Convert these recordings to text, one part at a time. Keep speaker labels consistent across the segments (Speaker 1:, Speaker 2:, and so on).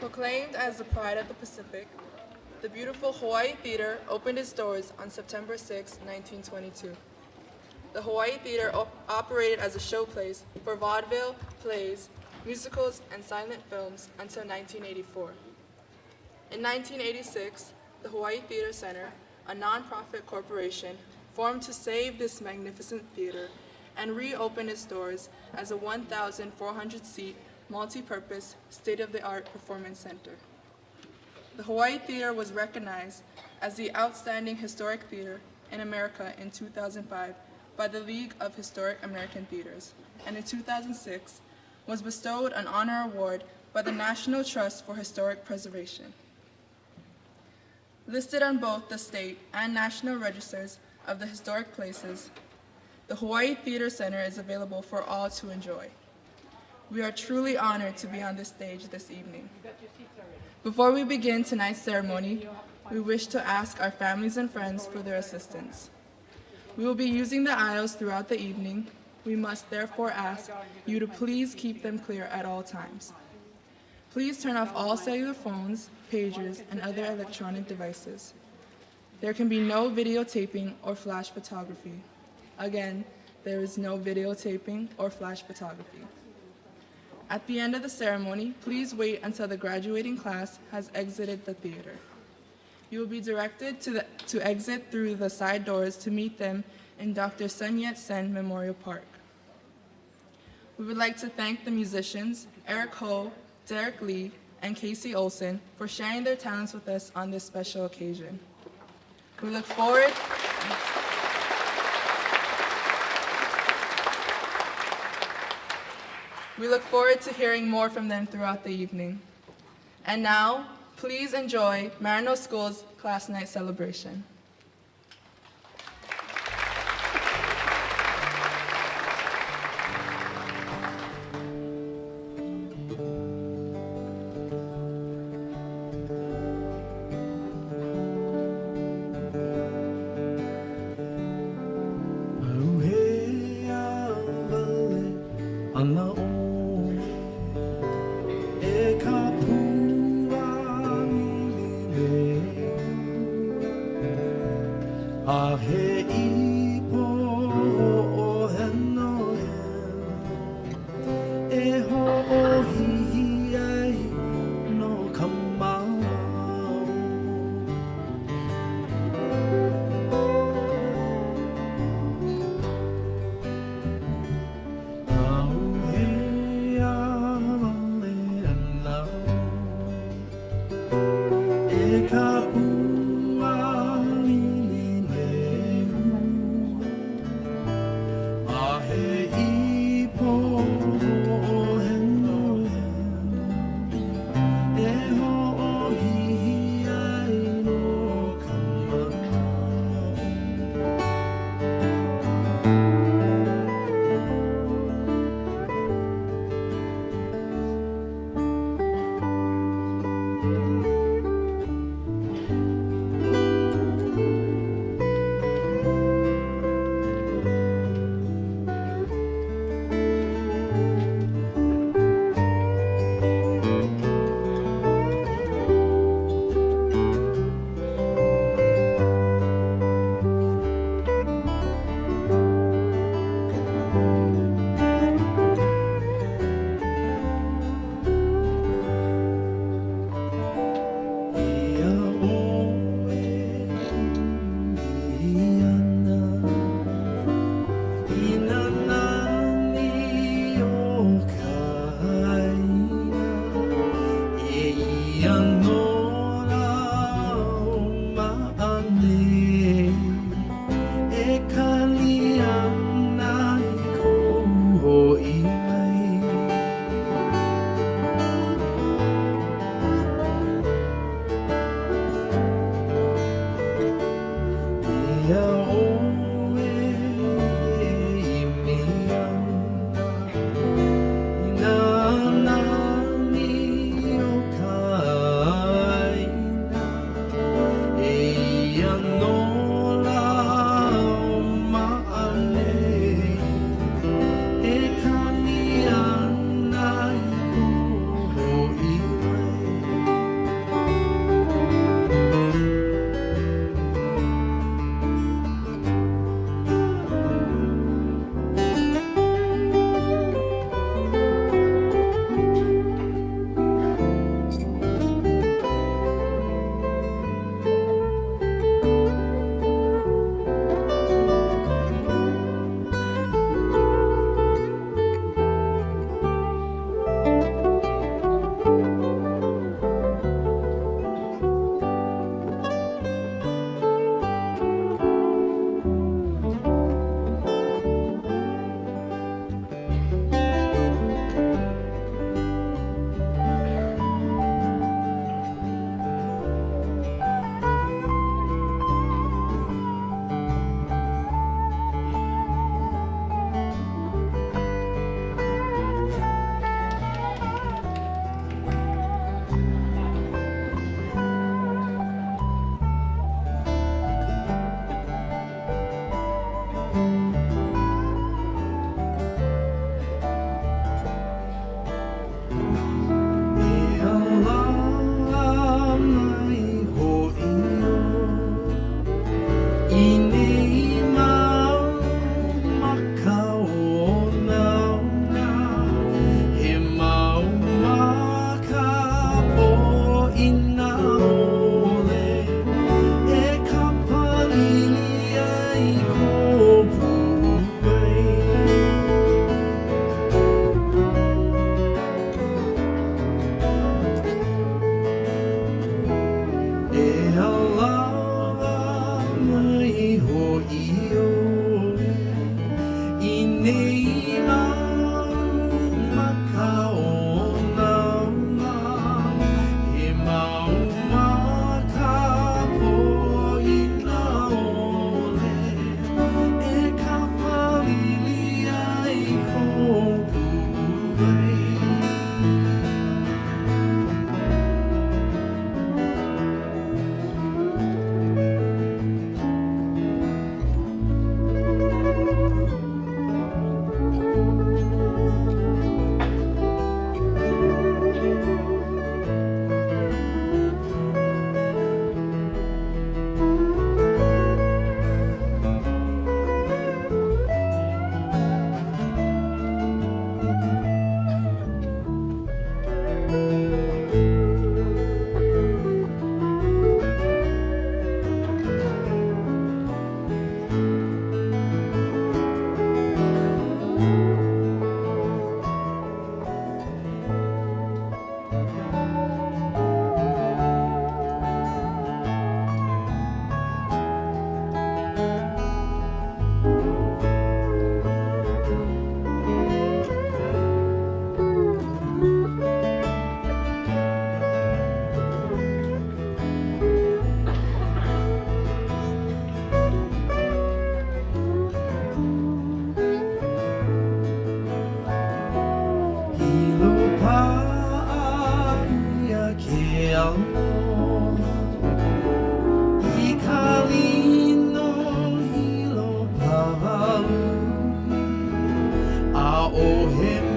Speaker 1: Proclaimed as the pride of the Pacific, the beautiful Hawaii Theater opened its doors on September 6, 1922. The Hawaii Theater operated as a showplace for vaudeville, plays, musicals, and silent films until 1984. In 1986, the Hawaii Theater Center, a nonprofit corporation, formed to save this magnificent theater and reopened its doors as a 1,400-seat, multi-purpose, state-of-the-art performance center. The Hawaii Theater was recognized as the Outstanding Historic Theater in America in 2005 by the League of Historic American Theaters, and in 2006 was bestowed an honor award by the National Trust for Historic Preservation. Listed on both the state and national registers of the historic places, the Hawaii Theater Center is available for all to enjoy. We are truly honored to be on this stage this evening. Before we begin tonight's ceremony, we wish to ask our families and friends for their assistance. We will be using the aisles throughout the evening. We must therefore ask you to please keep them clear at all times. Please turn off all cellular phones, pagers, and other electronic devices. There can be no videotaping or flash photography. Again, there is no videotaping or flash photography. At the end of the ceremony, please wait until the graduating class has exited the theater. You will be directed to exit through the side doors to meet them in Dr. Sun Yat-sen Memorial Park. We would like to thank the musicians, Eric Ho, Derek Lee, and Casey Olson for sharing their talents with us on this special occasion. We look forward to hearing more from them throughout the evening. And now, please enjoy Maryknoll School's Class Night celebration.
Speaker 2: Oh, yeah.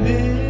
Speaker 2: I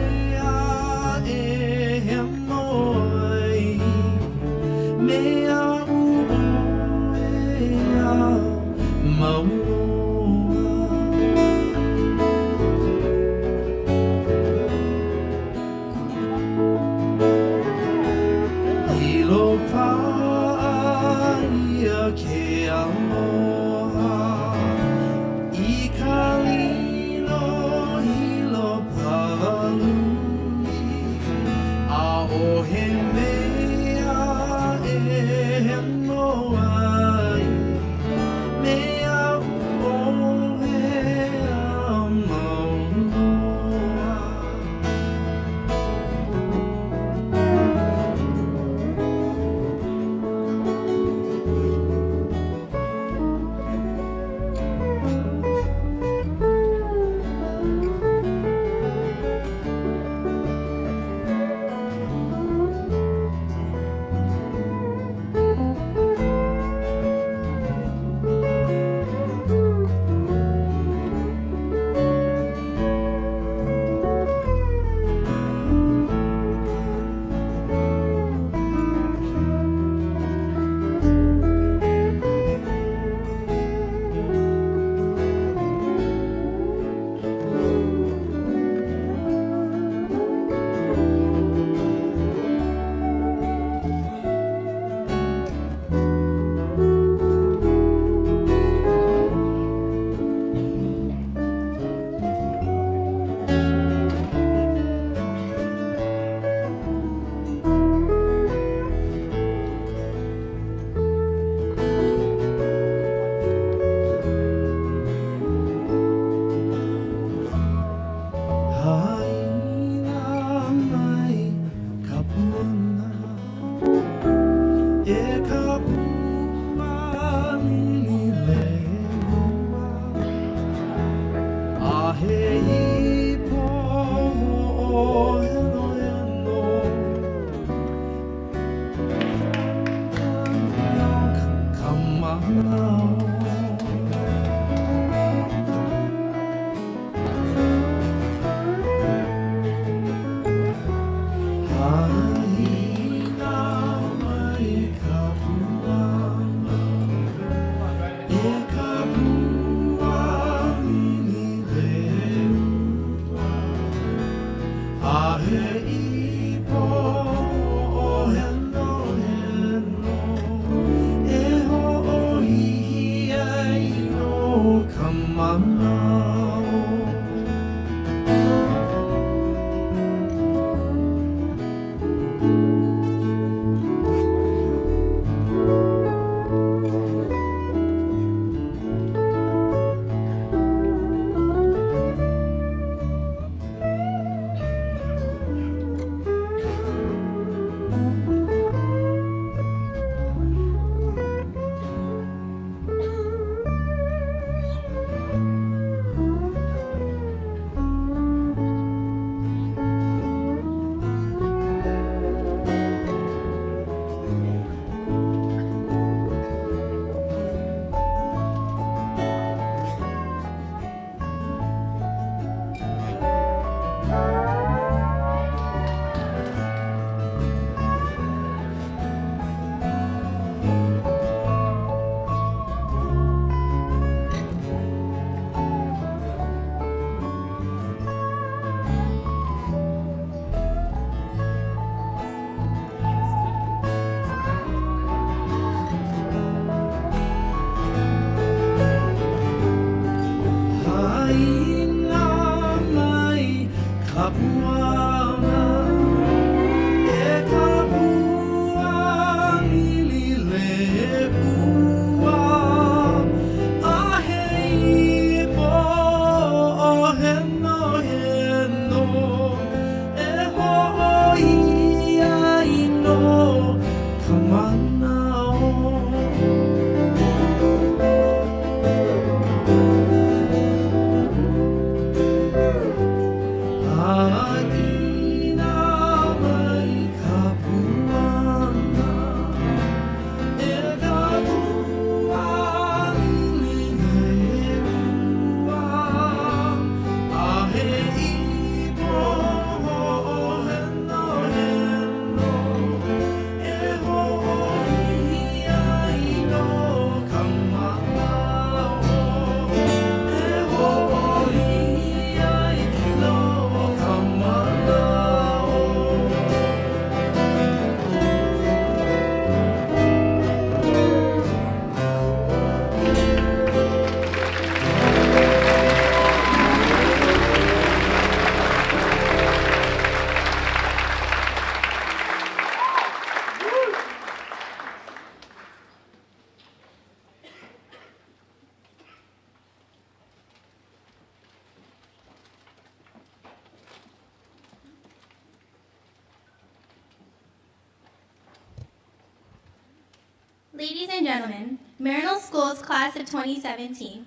Speaker 2: Ladies and gentlemen, Maryknoll School's class of 2017.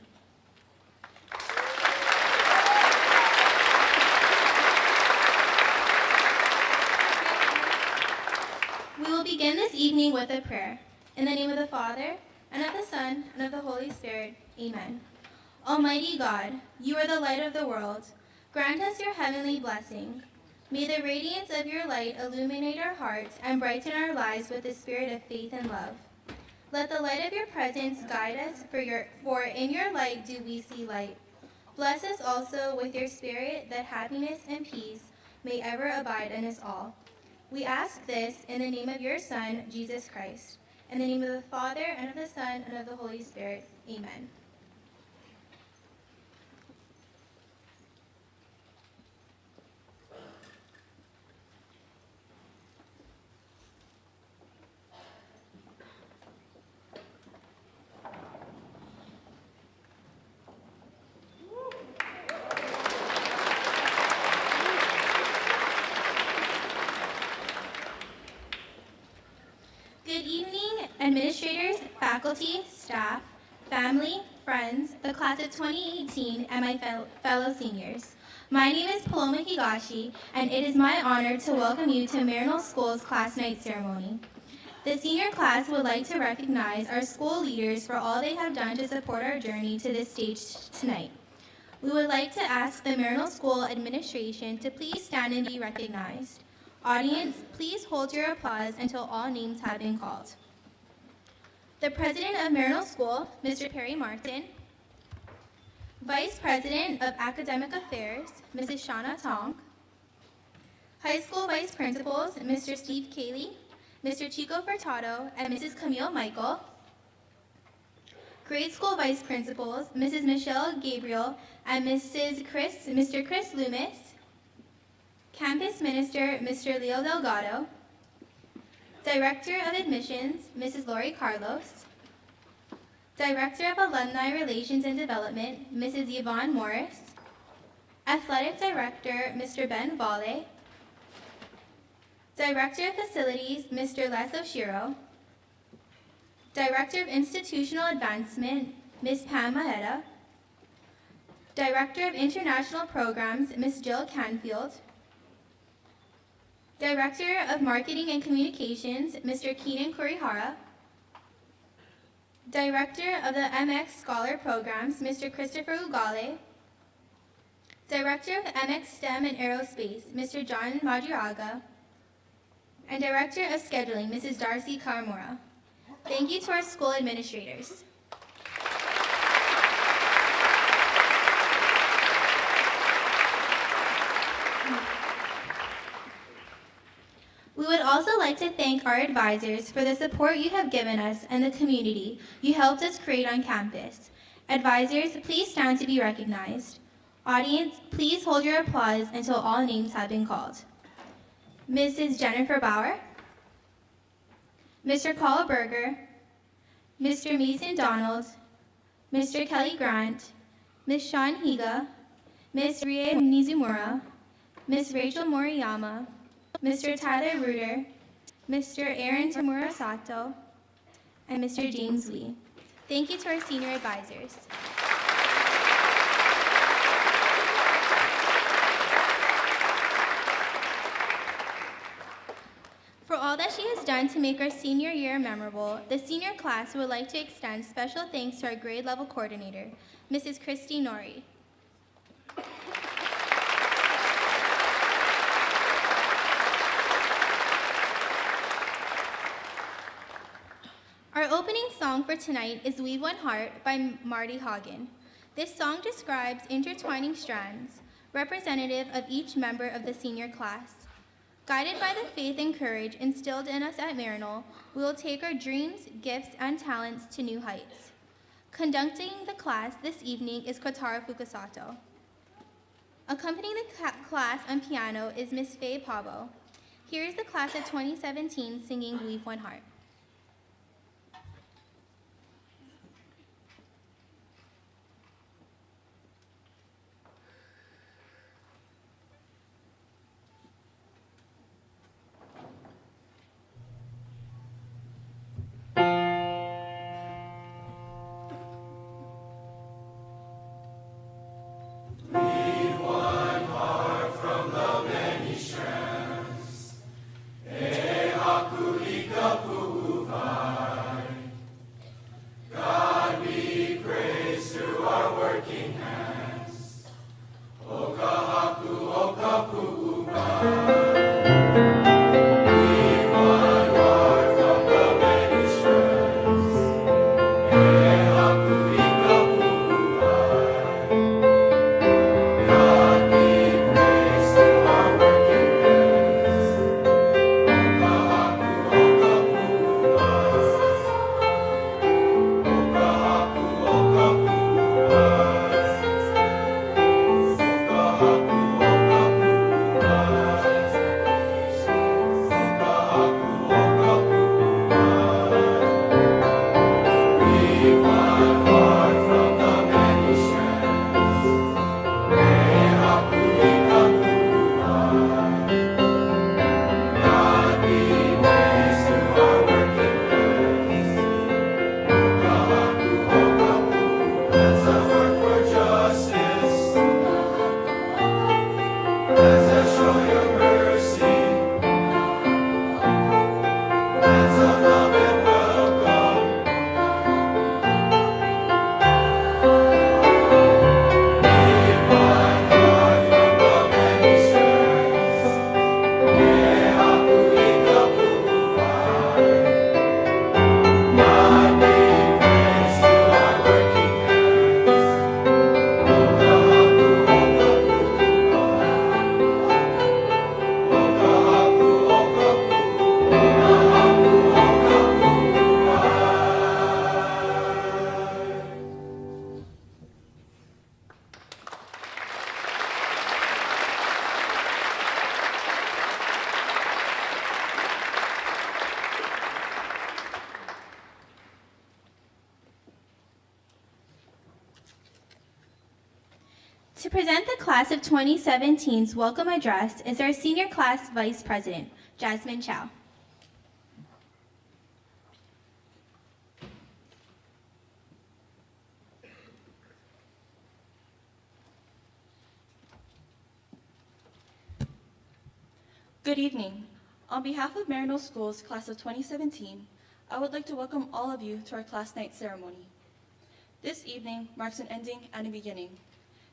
Speaker 2: We will begin this evening with a prayer. In the name of the Father, and of the Son, and of the Holy Spirit. Amen. Almighty God, you are the light of the world. Grant us your heavenly blessing. May the radiance of your light illuminate our hearts and brighten our lives with the spirit of faith and love. Let the light of your presence guide us, for in your light do we see light. Bless us also with your spirit, that happiness and peace may ever abide in us all. We ask this in the name of your Son, Jesus Christ. In the name of the Father, and of the Son, and of the Holy Spirit. Amen. Good evening, administrators, faculty, staff, family, friends, the class of 2018, and my fellow seniors. My name is Paloma Higashi, and it is my honor to welcome you to Maryknoll School's class night ceremony. The senior class would like to recognize our school leaders for all they have done to support our journey to this stage tonight. We would like to ask the Maryknoll School administration to please stand and be recognized. Audience, please hold your applause until all names have been called. The President of Maryknoll School, Mr. Perry Martin. Vice President of Academic Affairs, Mrs. Shauna Tong. High School Vice Principals, Mr. Steve Cayley, Mr. Chico Furtado, and Mrs. Camille Michael. Grade School Vice Principals, Mrs. Michelle Gabriel and Mr. Chris Loomis. Campus Minister, Mr. Leo Delgado. Director of Admissions, Mrs. Lori Carlos. Director of Alumni Relations and Development, Mrs. Yvonne Morris. Athletic Director, Mr. Ben Vale. Director of Facilities, Mr. Les Oshiro. Director of Institutional Advancement, Ms. Pam Maheda. Director of International Programs, Ms. Jill Canfield. Director of Marketing and Communications, Mr. Keenan Kurihara. Director of the MX Scholar Programs, Mr. Christopher Ugale. Director of MX STEM and Aerospace, Mr. John Madriaga. And Director of Scheduling, Mrs. Darcy Karamura. Thank you to our school administrators. We would also like to thank our advisors for the support you have given us and the community you helped us create on campus. Advisors, please stand to be recognized. Audience, please hold your applause until all names have been called. Mrs. Jennifer Bauer, Mr. Paul Berger, Mr. Mason Donald, Mr. Kelly Grant, Ms. Sean Higa, Ms. Rie Nizumura, Ms. Rachel Moriyama, Mr. Tyler Reuter, Mr. Aaron Tamura Sato, and Mr. James Lee. Thank you to our senior advisors. For all that she has done to make our senior year memorable, the senior class would like to extend special thanks to our grade level coordinator, Mrs. Christy Norrie. Our opening song for tonight is Weave One Heart by Marty Hagen. This song describes intertwining strands, representative of each member of the senior class. Guided by the faith and courage instilled in us at Maryknoll, we will take our dreams, gifts, and talents to new heights. Conducting the class this evening is Kotaro Fukasato. Accompanying the class on piano is Miss Faye Pavo. Here is the class of 2017 singing Weave One Heart. present the class of 2017's welcome address is our senior class vice president, Jasmine Chow.
Speaker 3: Good evening. On behalf of Maryknoll School's class of 2017, I would like to welcome all of you to our class night ceremony. This evening marks an ending and a beginning.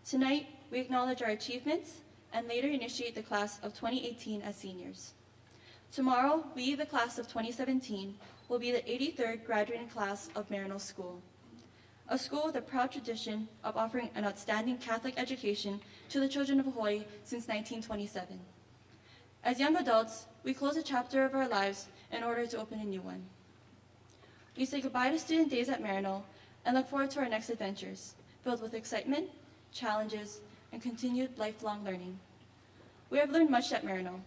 Speaker 3: Tonight, we acknowledge our achievements and later initiate the class of 2018 as seniors. Tomorrow, we, the class of 2017, will be the 83rd graduating class of Maryknoll School, a school with a proud tradition of offering an outstanding Catholic education to the children of Hawaii since 1927. As young adults, we close a chapter of our lives in order to open a new one. We say goodbye to student days at Maryknoll and look forward to our next adventures, filled with excitement, challenges, and continued lifelong learning. We have learned much at Maryknoll.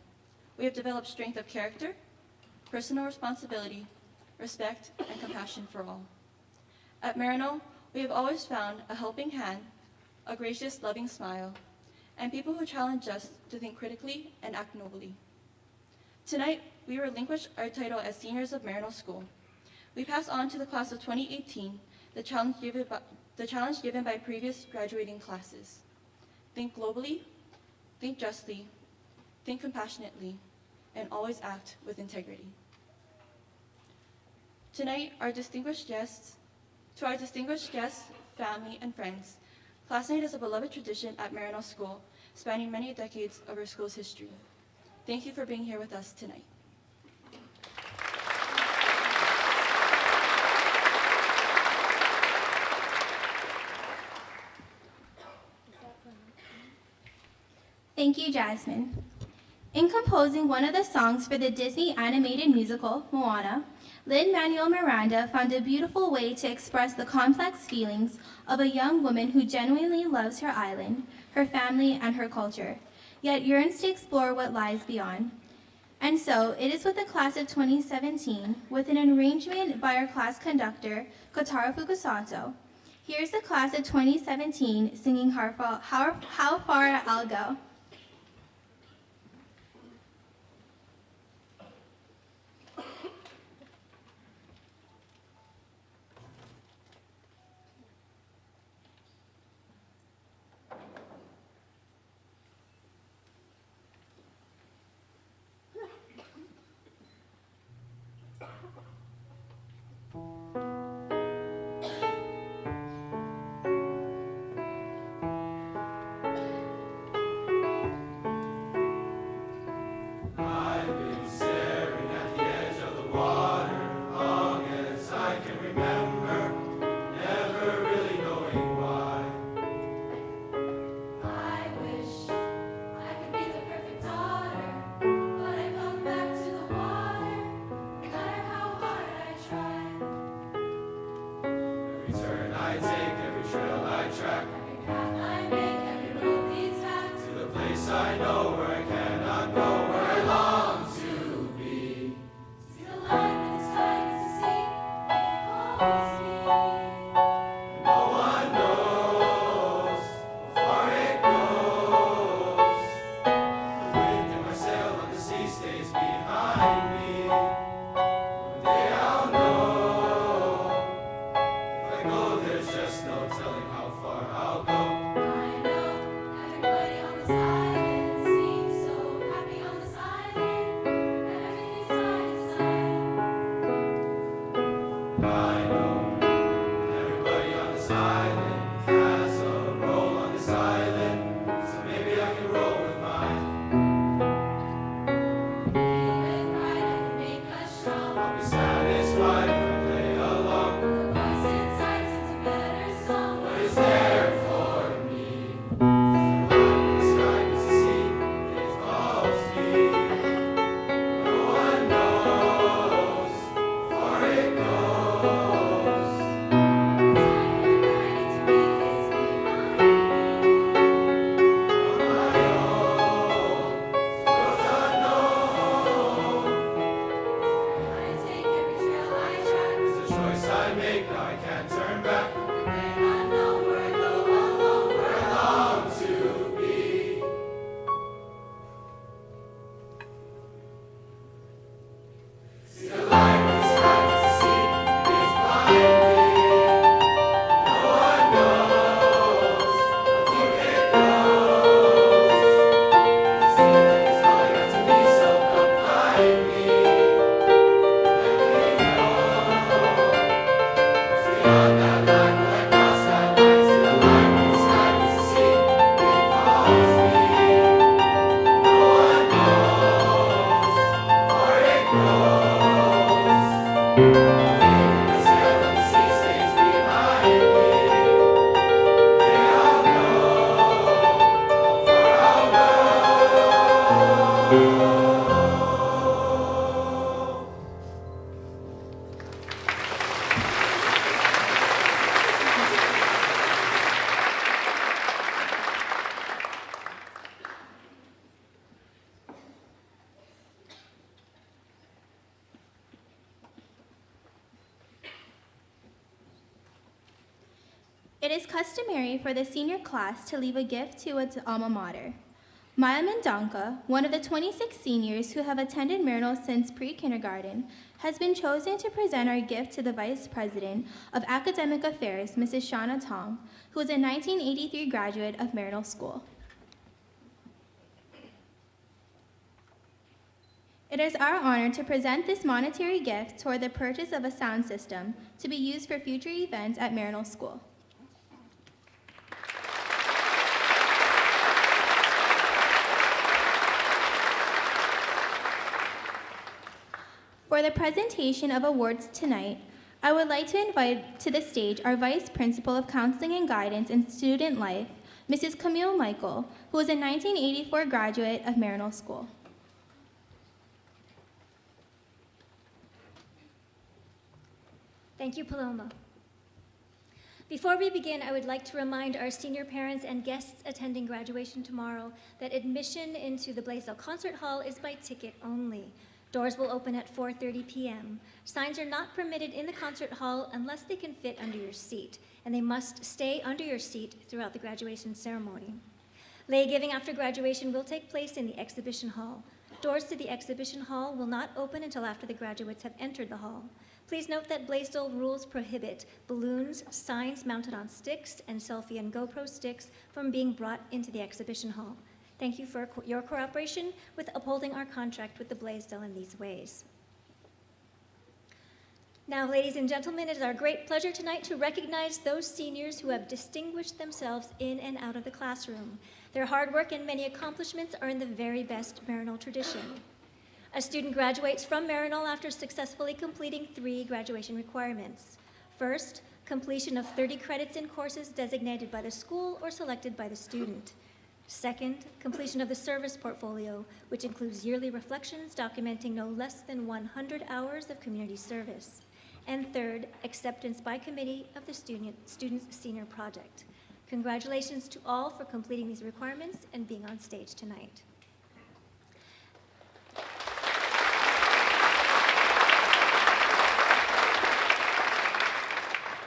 Speaker 3: We have developed strength of character, personal responsibility, respect, and compassion for all. At Maryknoll, we have always found a helping hand, a gracious, loving smile, and people who challenge us to think critically and act nobly. Tonight, we relinquish our title as seniors of Maryknoll School. We pass on to the class of 2018 the challenge given by previous graduating classes. Think globally, think justly, think compassionately, and always act with integrity. Tonight, to our distinguished guests, family, and friends, class night is a beloved tradition at Maryknoll School, spanning many decades of our school's history. Thank you for being here with us tonight.
Speaker 2: Thank you, Jasmine. In composing one of the songs for the Disney animated musical, Moana, Lin-Manuel Miranda found a beautiful way to express the complex feelings of a young woman who genuinely loves her island, her family, and her culture, yet yearns to explore what lies beyond. And so, it is with the class of 2017, with an arrangement by our class conductor, Kotaro Fukusato. Here's the class of 2017 singing How Far I'll Go. It is customary for the senior class to leave a gift to its alma mater. Maya Mendanka, one of the 26 seniors who have attended Marital since pre-kindergarten, has been chosen to present our gift to the Vice President of Academic Affairs, Mrs. Shauna Tong, who is a 1983 graduate of Maryknoll School. It is our honor to present this monetary gift toward the purchase of a sound system to be used for future events at Maryknoll School. For the presentation of awards tonight, I would like to invite to the stage our Vice Principal of Counseling and Guidance in Student Life, Mrs. Camille Michael, who is a 1984 graduate of Maryknoll School.
Speaker 4: Thank you, Paloma. Before we begin, I would like to remind our senior parents and guests attending graduation tomorrow that admission into the Blaisdell Concert Hall is by ticket only. Doors will open at 4:30 p.m. Signs are not permitted in the concert hall unless they can fit under your seat, and they must stay under your seat throughout the graduation ceremony. Lay giving after graduation will take place in the exhibition hall. Doors to the exhibition hall will not open until after the graduates have entered the hall. Please note that Blaisdell rules prohibit balloons, signs mounted on sticks, and selfie and GoPro sticks from being brought into the exhibition hall. Thank you for your cooperation with upholding our contract with the Blaisdell in these ways. Now, ladies and gentlemen, it is our great pleasure tonight to recognize those seniors who have distinguished themselves in and out of the classroom. Their hard work and many accomplishments are in the very best Maryknoll tradition. A student graduates from Maryknoll after successfully completing 3 graduation requirements. First, completion of 30 credits in courses designated by the school or selected by the student. Second, completion of the service portfolio, which includes yearly reflections documenting no less than 100 hours of community service. And third, acceptance by committee of the student's senior project. Congratulations to all for completing these requirements and being on stage tonight.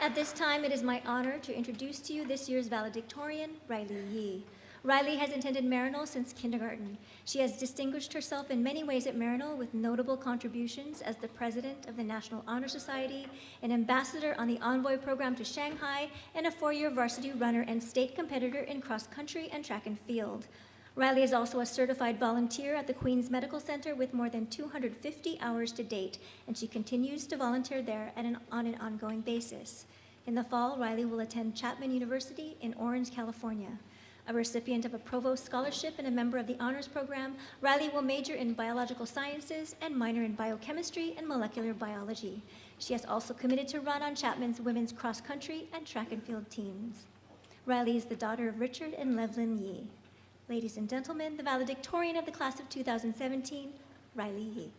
Speaker 4: At this time, it is my honor to introduce to you this year's valedictorian, Riley Yee. Riley has attended Maryknoll since kindergarten. She has distinguished herself in many ways at Maryknoll with notable contributions as the president of the National Honor Society, an ambassador on the Envoy program to Shanghai, and a 4-year varsity runner and state competitor in cross country and track and field. Riley is also a certified volunteer at the Queens Medical Center with more than 250 hours to date, and she continues to volunteer there on an ongoing basis. In the fall, Riley will attend Chapman University in Orange, California. A recipient of a Provost Scholarship and a member of the Honors Program, Riley will major in biological sciences and minor in biochemistry and molecular biology. She has also committed to run on Chapman's women's cross-country and track and field teams. Riley is the daughter of Richard and Levlyn Yee. Ladies and gentlemen, the valedictorian of the class of 2017, Riley Yee.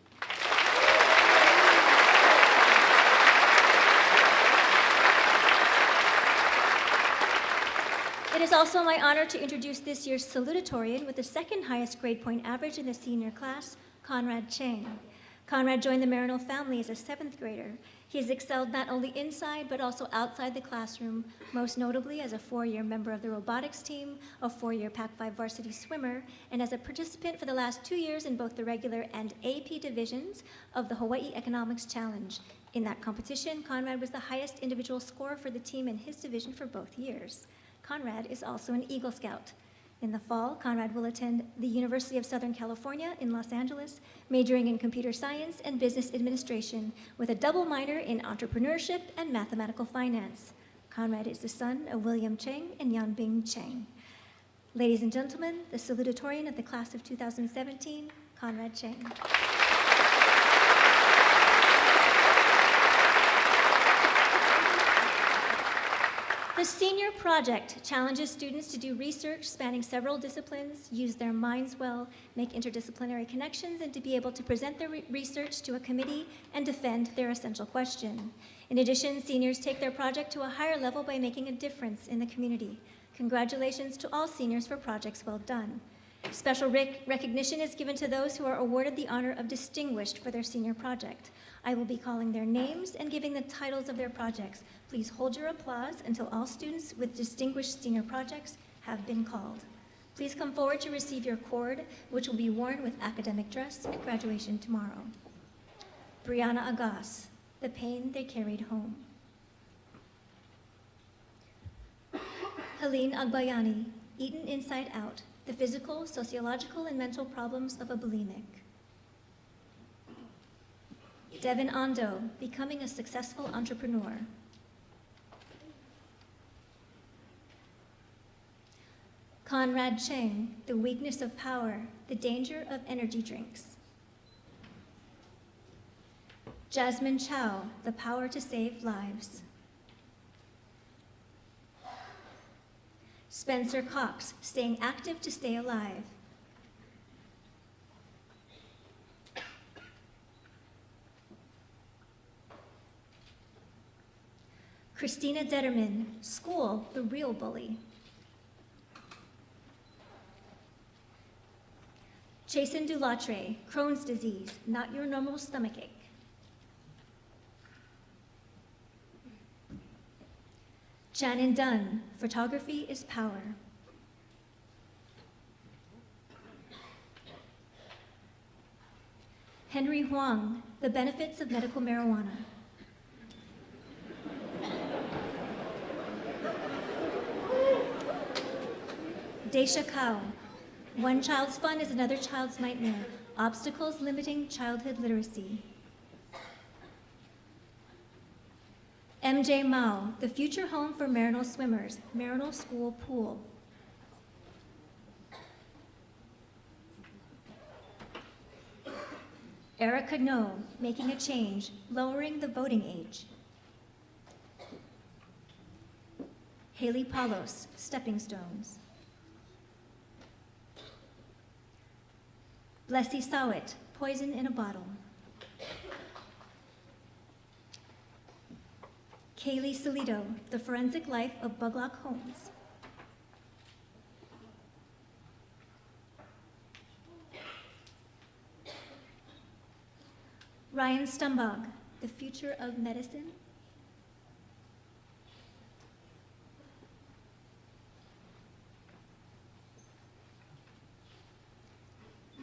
Speaker 4: It is also my honor to introduce this year's salutatorian with the second highest grade point average in the senior class, Conrad Chang. Conrad joined the Maryknoll family as a 7th grader. He has excelled not only inside but also outside the classroom, most notably as a 4-year member of the robotics team, a 4-year Pac-5 varsity swimmer, and as a participant for the last 2 years in both the regular and AP divisions of the Hawaii Economics Challenge. In that competition, Conrad was the highest individual scorer for the team in his division for both years. Conrad is also an Eagle Scout. In the fall, Conrad will attend the University of Southern California in Los Angeles, majoring in computer science and business administration with a double minor in entrepreneurship and mathematical finance. Conrad is the son of William Chang and Yanbing Chang. Ladies and gentlemen, the salutatorian of the class of 2017, Conrad Chang. The senior project challenges students to do research spanning several disciplines, use their minds well, make interdisciplinary connections, and to be able to present their research to a committee and defend their essential question. In addition, seniors take their project to a higher level by making a difference in the community. Congratulations to all seniors for projects well done. Special recognition is given to those who are awarded the honor of distinguished for their senior project. I will be calling their names and giving the titles of their projects. Please hold your applause until all students with distinguished senior projects have been called. Please come forward to receive your cord, which will be worn with academic dress at graduation tomorrow. Brianna Agas, The Pain They Carried Home. Helene Agbayani, Eaten Inside Out, The Physical, Sociological, and Mental Problems of a Bulimic. Devin Ondo, Becoming a Successful Entrepreneur. Conrad Chang, The Weakness of Power, The Danger of Energy Drinks. Jasmine Chow, The Power to Save Lives. Spencer Cox, Staying Active to Stay Alive. Christina Detterman, School, The Real Bully. Jason Dulatre, Crohn's Disease, Not Your Normal Stomachache. Shannon Dunn, Photography is Power. Henry Huang, The Benefits of Medical Marijuana. Daisha Kao, One Child's Fun is Another Child's Nightmare, Obstacles Limiting Childhood Literacy. MJ Mao, The Future Home for Maryknoll Swimmers, Maryknoll School Pool. Erica No, Making a Change, Lowering the Voting Age. Haley Palos, Stepping Stones. Blessy Sawit, Poison in a Bottle. Kaylee Solito, The Forensic Life of Buglock Holmes. Ryan Stumbog, The Future of Medicine.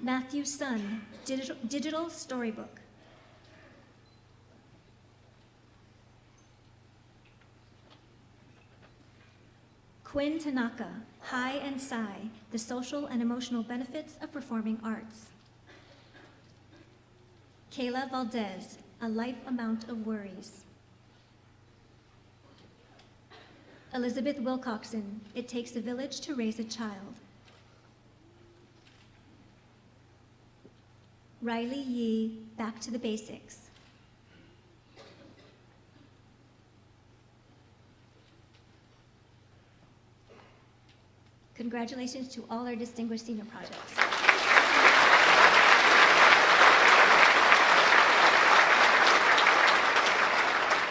Speaker 4: Matthew Sun, Digital Storybook. Quinn Tanaka, High and Sigh, The Social and Emotional Benefits of Performing Arts. Kayla Valdez, A Life Amount of Worries. Elizabeth Wilcoxon, It Takes a Village to Raise a Child. Riley Yee, Back to the Basics. Congratulations to all our distinguished senior projects.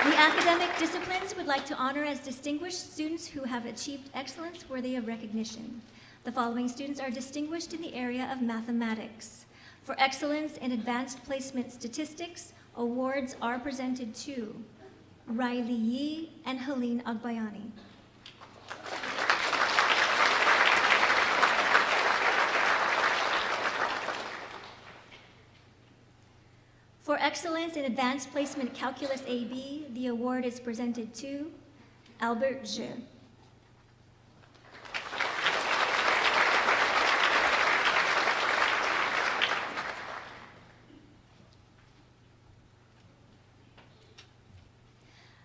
Speaker 4: The academic disciplines would like to honor as distinguished students who have achieved excellence worthy of recognition. The following students are distinguished in the area of mathematics. For excellence in advanced placement statistics, awards are presented to Riley Yee and Helene Agbayani. For excellence in advanced placement calculus AB, the award is presented to Albert Zhe.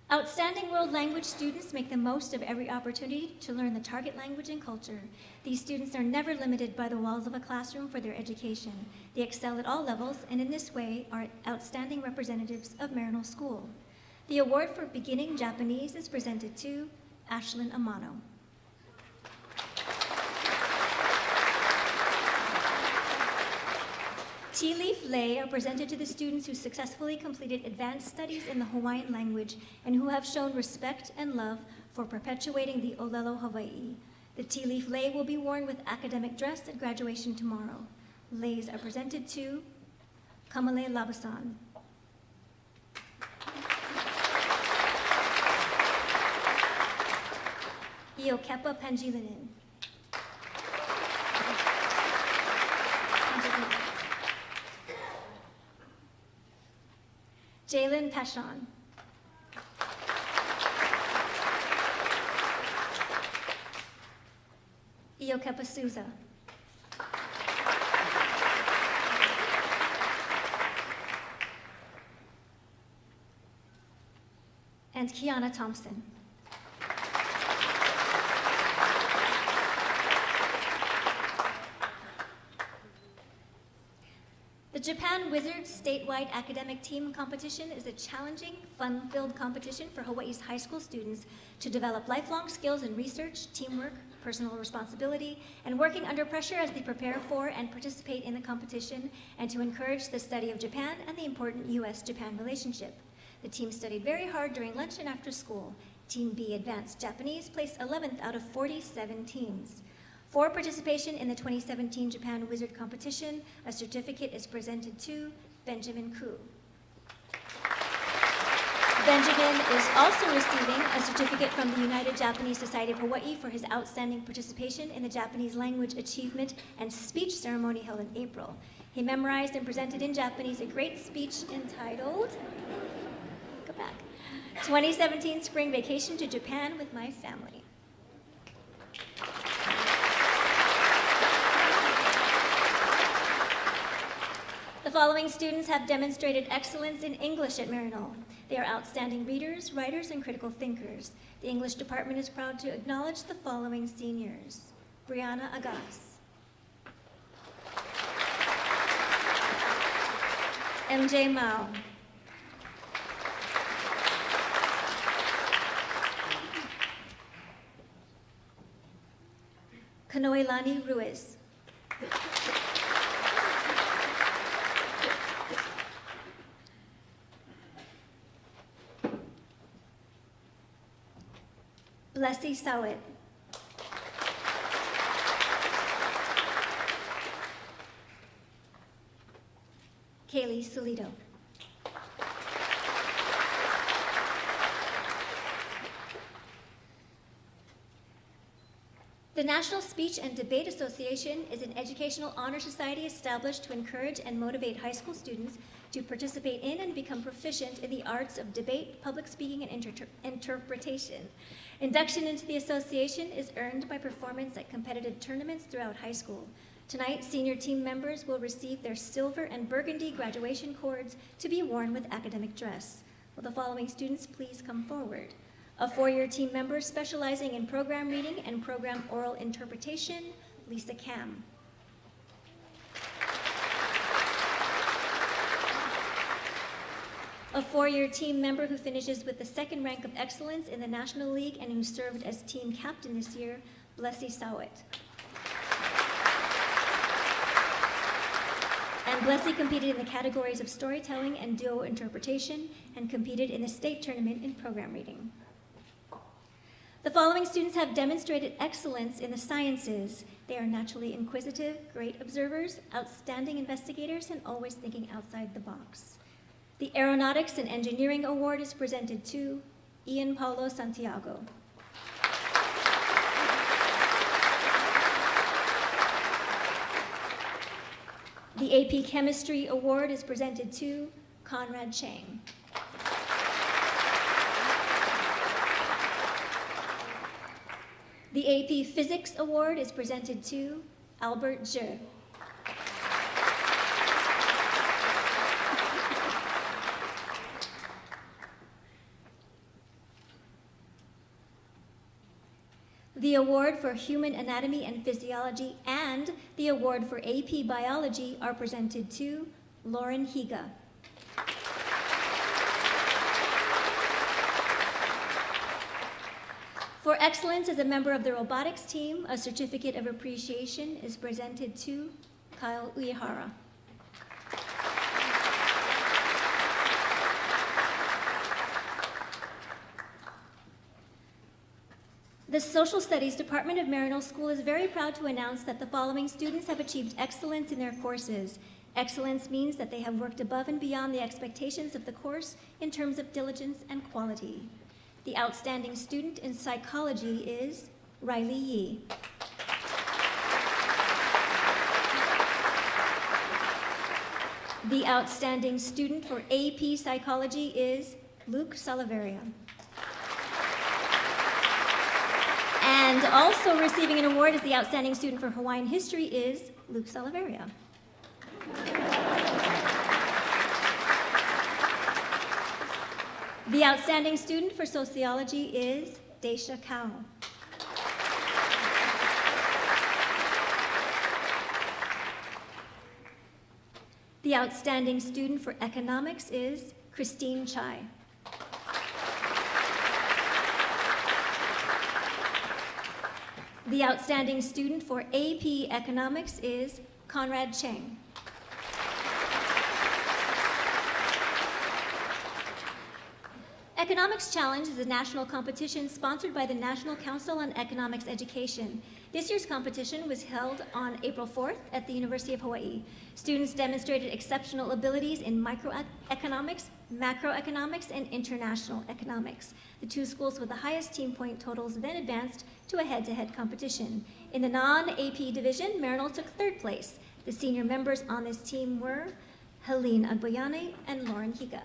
Speaker 4: Outstanding world language students make the most of every opportunity to learn the target language and culture. These students are never limited by the walls of a classroom for their education. They excel at all levels and in this way are outstanding representatives of Maryknoll School. The award for beginning Japanese is presented to Ashlyn Amano. Tea Leaf Lei are presented to the students who successfully completed advanced studies in the Hawaiian language and who have shown respect and love for perpetuating the Olelo Hawaii. The Tea Leaf Lei will be worn with academic dress at graduation tomorrow. Leis are presented to Kamale Labasan. Iokepa Pangilinan. Jalen Pashon. Iokepa Souza. And Kiana Thompson. The Japan Wizards Statewide Academic Team Competition is a challenging, fun-filled competition for Hawaii's high school students to develop lifelong skills in research, teamwork, personal responsibility, and working under pressure as they prepare for and participate in the competition, and to encourage the study of Japan and the important U.S.-Japan relationship. The team studied very hard during lunch and after school. Team B Advanced Japanese placed 11th out of 47 teams. For participation in the 2017 Japan Wizard Competition, a certificate is presented to Benjamin Koo. Benjamin is also receiving a certificate from the United Japanese Society of Hawaii for his outstanding participation in the Japanese Language Achievement and Speech Ceremony held in April. He memorized and presented in Japanese a great speech entitled, 2017 Spring Vacation to Japan with My Family. The following students have demonstrated excellence in English at Maryknoll. They are outstanding readers, writers, and critical thinkers. The English department is proud to acknowledge the following seniors: Brianna Agas, MJ Mao, Kanoelani Ruiz, Blessy Sawit, Kaylee Solido, The National Speech and Debate Association is an educational honor society established to encourage and motivate high school students to participate in and become proficient in the arts of debate, public speaking, and interpretation. Induction into the association is earned by performance at competitive tournaments throughout high school. Tonight, senior team members will receive their silver and burgundy graduation cords to be worn with academic dress. Will the following students please come forward? A four-year team member specializing in program reading and program oral interpretation, Lisa Kam. A four-year team member who finishes with the second rank of excellence in the National League and who served as team captain this year, Blessy Sawit. And Blessy competed in the categories of storytelling and duo interpretation and competed in the state tournament in program reading. The following students have demonstrated excellence in the sciences. They are naturally inquisitive, great observers, outstanding investigators, and always thinking outside the box. The Aeronautics and Engineering Award is presented to Ian Paulo Santiago. The AP Chemistry Award is presented to Conrad Chang. The AP Physics Award is presented to Albert Zhe. The award for Human Anatomy and Physiology and the award for AP Biology are presented to Lauren Higa. For excellence as a member of the robotics team, a certificate of appreciation is presented to Kyle Uehara. The Social Studies Department of Maryknoll School is very proud to announce that the following students have achieved excellence in their courses. Excellence means that they have worked above and beyond the expectations of the course in terms of diligence and quality. The outstanding student in psychology is Riley Yee. The outstanding student for AP Psychology is Luke Salaveria. And also receiving an award as the outstanding student for Hawaiian History is Luke Salaveria. The outstanding student for Sociology is Daisha Kao. The outstanding student for Economics is Christine Chai. The outstanding student for AP Economics is Conrad Chang. Economics Challenge is a national competition sponsored by the National Council on Economics Education. This year's competition was held on April 4th at the University of Hawaii. Students demonstrated exceptional abilities in microeconomics, macroeconomics, and international economics. The two schools with the highest team point totals then advanced to a head-to-head competition. In the non-AP division, Marital took third place. The senior members on this team were Helene Agbayane and Lauren Higa.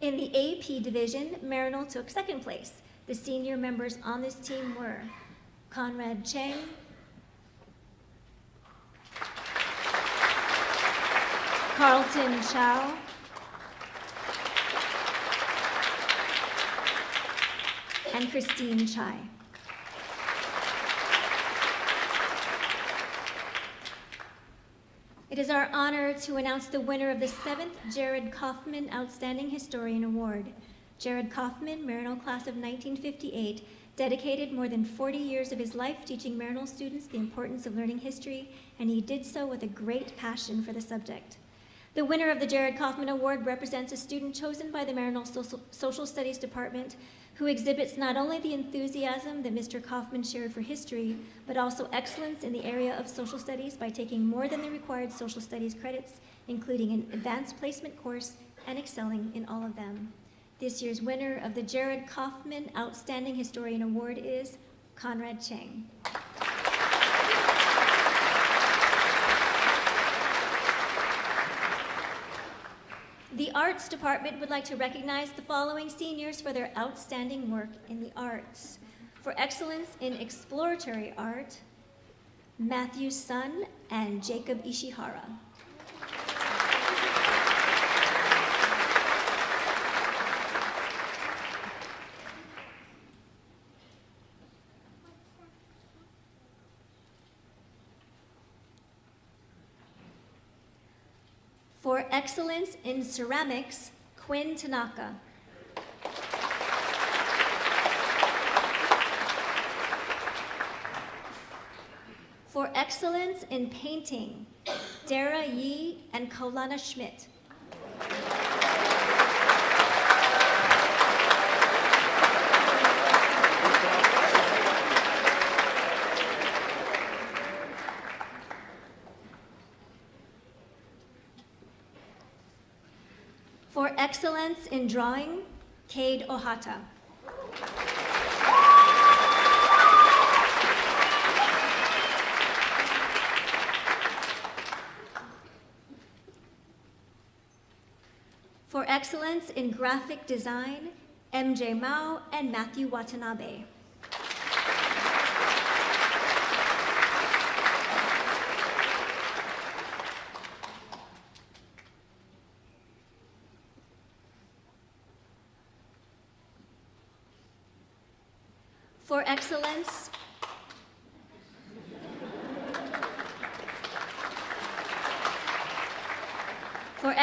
Speaker 4: In the AP division, Marital took second place. The senior members on this team were Conrad Chang, Carlton Chow, and Christine Chai. It is our honor to announce the winner of the 7th Jared Kaufman Outstanding Historian Award. Jared Kaufman, Maryknoll class of 1958, dedicated more than 40 years of his life teaching Maryknoll students the importance of learning history, and he did so with a great passion for the subject. The winner of the Jared Kaufman Award represents a student chosen by the Maryknoll Social Studies Department who exhibits not only the enthusiasm that Mr. Kaufman shared for history, but also excellence in the area of social studies by taking more than the required social studies credits, including an advanced placement course and excelling in all of them. This year's winner of the Jared Kaufman Outstanding Historian Award is Conrad Chang. The Arts Department would like to recognize the following seniors for their outstanding work in the arts. For excellence in exploratory art, Matthew Sun and Jacob Ishihara. For excellence in ceramics, Quinn Tanaka. For excellence in painting, Dara Yi and Kaulana Schmidt. For excellence in drawing, Cade Ohata. For excellence in graphic design, MJ Mao and Matthew Watanabe. For excellence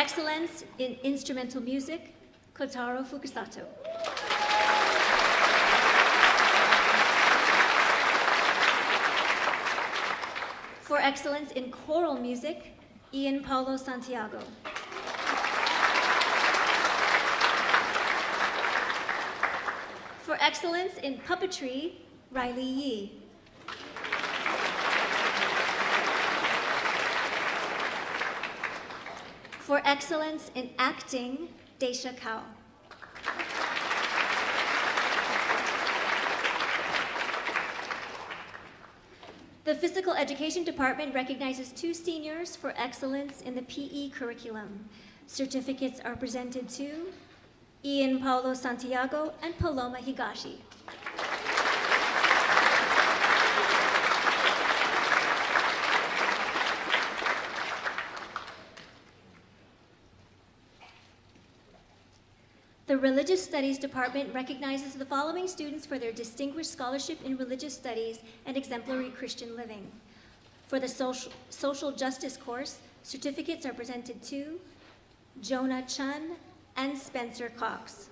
Speaker 4: excellence in instrumental music, Kotaro Fukusato. For excellence in choral music, Ian Paulo Santiago. For excellence in puppetry, Riley Yee. For excellence in acting, Daisha Kao. The Physical Education Department recognizes 2 seniors for excellence in the PE curriculum. Certificates are presented to Ian Paulo Santiago and Paloma Higashi. The Religious Studies Department recognizes the following students for their distinguished scholarship in religious studies and exemplary Christian living. For the social justice course, certificates are presented to Jonah Chun and Spencer Cox.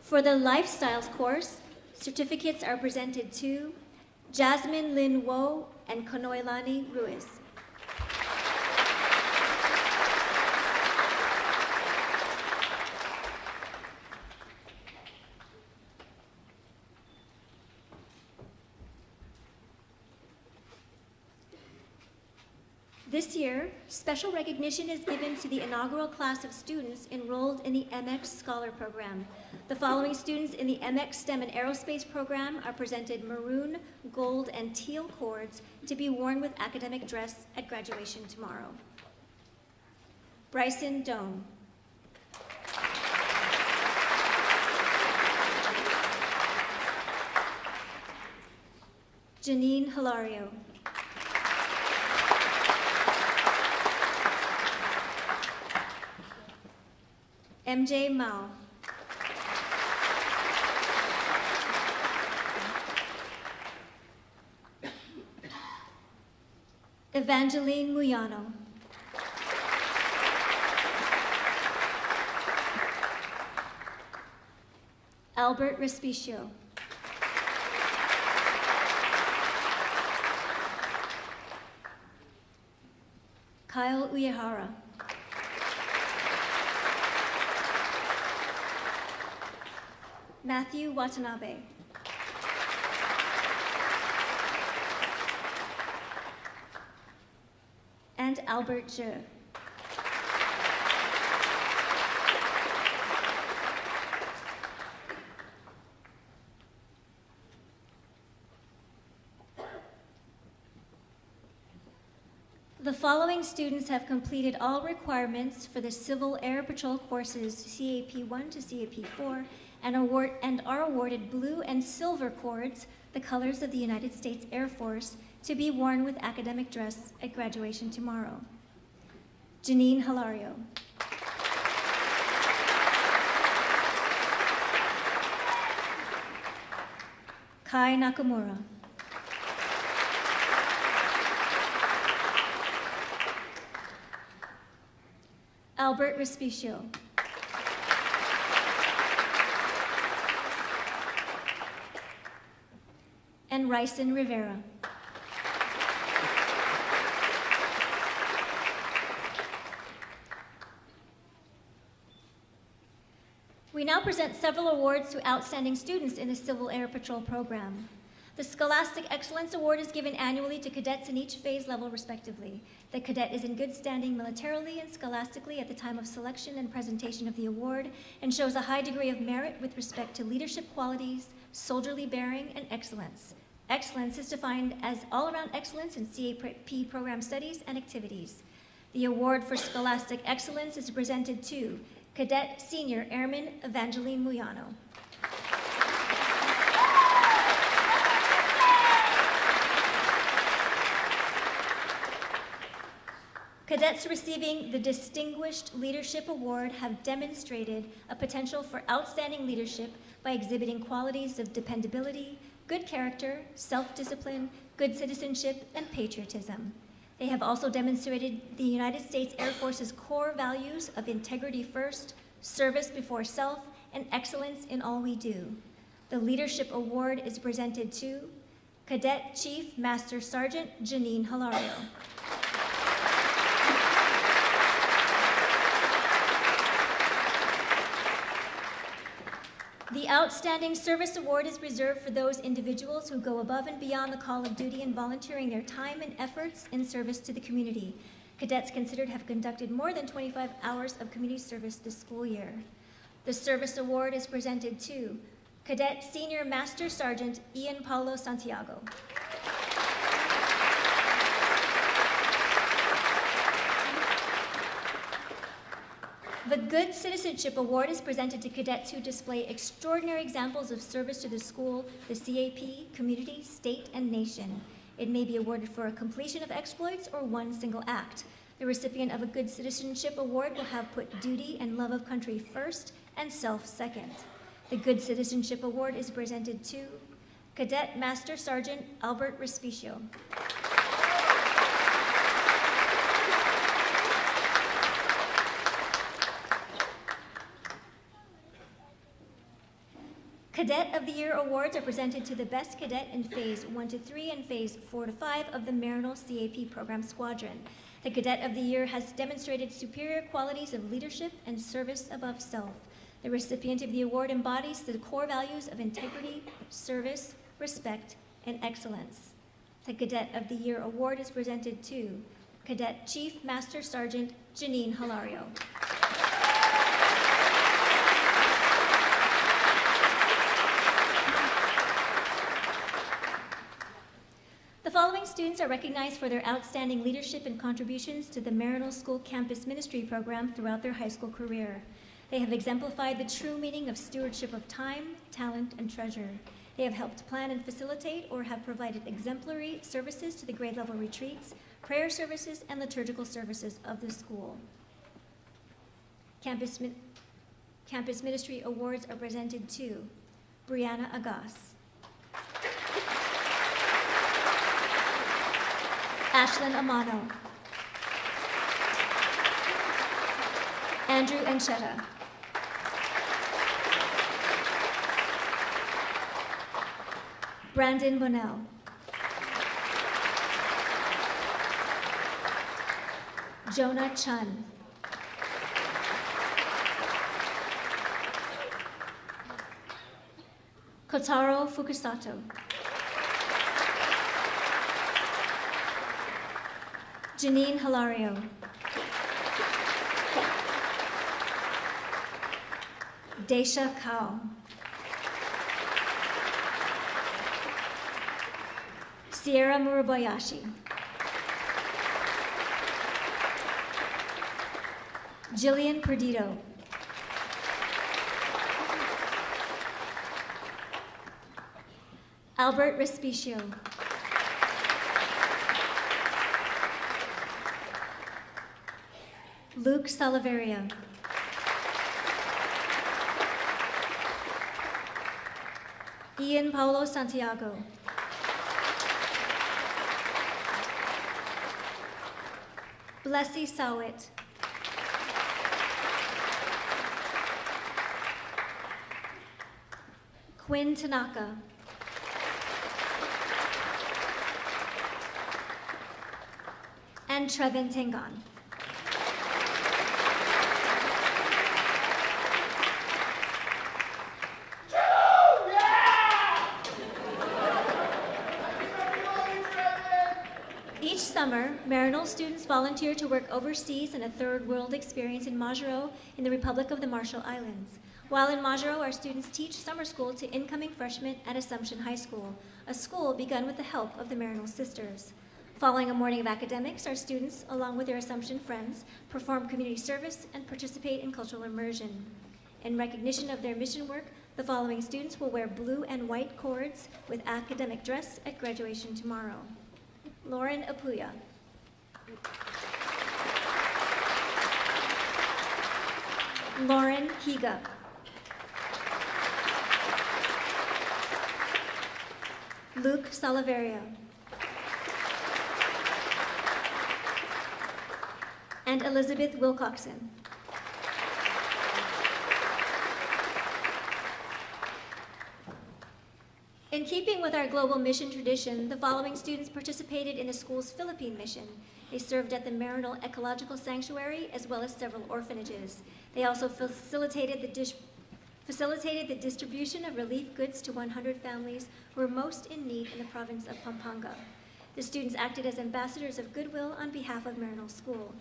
Speaker 4: For the Lifestyles course, certificates are presented to Jasmine Lin Wo and Konoilani Ruiz. This year, special recognition is given to the inaugural class of students enrolled in the MX Scholar Program. The following students in the MX STEM and Aerospace program are presented maroon, gold, and teal cords to be worn with academic dress at graduation tomorrow. Bryson Doan. Janine Hilario. MJ Mao. Evangeline Muyano. Albert Respicio. Kyle Uehara. Matthew Watanabe. And Albert Zhe. The following students have completed all requirements for the Civil Air Patrol courses CAP-1 to CAP-4 and are awarded blue and silver cords, the colors of the United States Air Force, to be worn with academic dress at graduation tomorrow. Janine Hilario. Kai Nakamura. Albert Respicio. And Ryson Rivera. We now present several awards to outstanding students in the Civil Air Patrol program. The Scholastic Excellence Award is given annually to cadets in each phase level, respectively. The cadet is in good standing militarily and scholastically at the time of selection and presentation of the award and shows a high degree of merit with respect to leadership qualities, soldierly bearing, and excellence. Excellence is defined as all-around excellence in CAP program studies and activities. The award for Scholastic Excellence is presented to Cadet Senior Airman Evangeline Muyano. Cadets receiving the Distinguished Leadership Award have demonstrated a potential for outstanding leadership by exhibiting qualities of dependability, good character, self-discipline, good citizenship, and patriotism. They have also demonstrated the United States Air Force's core values of integrity first, service before self, and excellence in all we do. The Leadership Award is presented to Cadet Chief Master Sergeant Janine Hilario. The Outstanding Service Award is reserved for those individuals who go above and beyond the call of duty in volunteering their time and efforts in service to the community. Cadets considered have conducted more than 25 hours of community service this school year. The Service Award is presented to Cadet Senior Master Sergeant Ian Paulo Santiago. The Good Citizenship Award is presented to cadets who display extraordinary examples of service to the school, the CAP, community, state, and nation. It may be awarded for a completion of exploits or one single act. The recipient of a Good Citizenship Award will have put duty and love of country first and self second. The Good Citizenship Award is presented to Cadet Master Sergeant Albert Respicio. Cadet of the Year awards are presented to the best cadet in Phase 1 to 3 and Phase 4 to 5 of the Maryknoll CAP Program Squadron. The Cadet of the Year has demonstrated superior qualities of leadership and service above self. The recipient of the award embodies the core values of integrity, service, respect, and excellence. The Cadet of the Year award is presented to Cadet Chief Master Sergeant Janine Hilario. The following students are recognized for their outstanding leadership and contributions to the Maryknoll School Campus Ministry Program throughout their high school career. They have exemplified the true meaning of stewardship of time, talent, and treasure. They have helped plan and facilitate or have provided exemplary services to the grade level retreats, prayer services, and liturgical services of the school. Campus Ministry Awards are presented to Brianna Agas, Ashlyn Amano, Andrew Encheta, Brandon Bonnell, Jonah Chun, Kotaro Fukusato, Janine Hilario, Daisha Kao, Sierra Murabayashi, Jillian Perdido, Albert Respicio, Luke Salaveria, Ian Paulo Santiago, Blessy Sawit, Quinn Tanaka, and Trevin Tengon. Each summer, Maryknoll students volunteer to work overseas in a third world experience in Majuro in the Republic of the Marshall Islands. While in Majuro, our students teach summer school to incoming freshmen at Assumption High School, a school begun with the help of the Maryknoll sisters. Following a morning of academics, our students, along with their Assumption friends, perform community service and participate in cultural immersion. In recognition of their mission work, the following students will wear blue and white cords with academic dress at graduation tomorrow. Lauren Apuya, Lauren Higa. Luke Salaveria. And Elizabeth Wilcoxon. In keeping with our global mission tradition, the following students participated in the school's Philippine mission. They served at the Maryknoll Ecological Sanctuary as well as several orphanages. They also facilitated the distribution of relief goods to 100 families who were most in need in the province of Pampanga. The students acted as ambassadors of goodwill on behalf of Maryknoll School.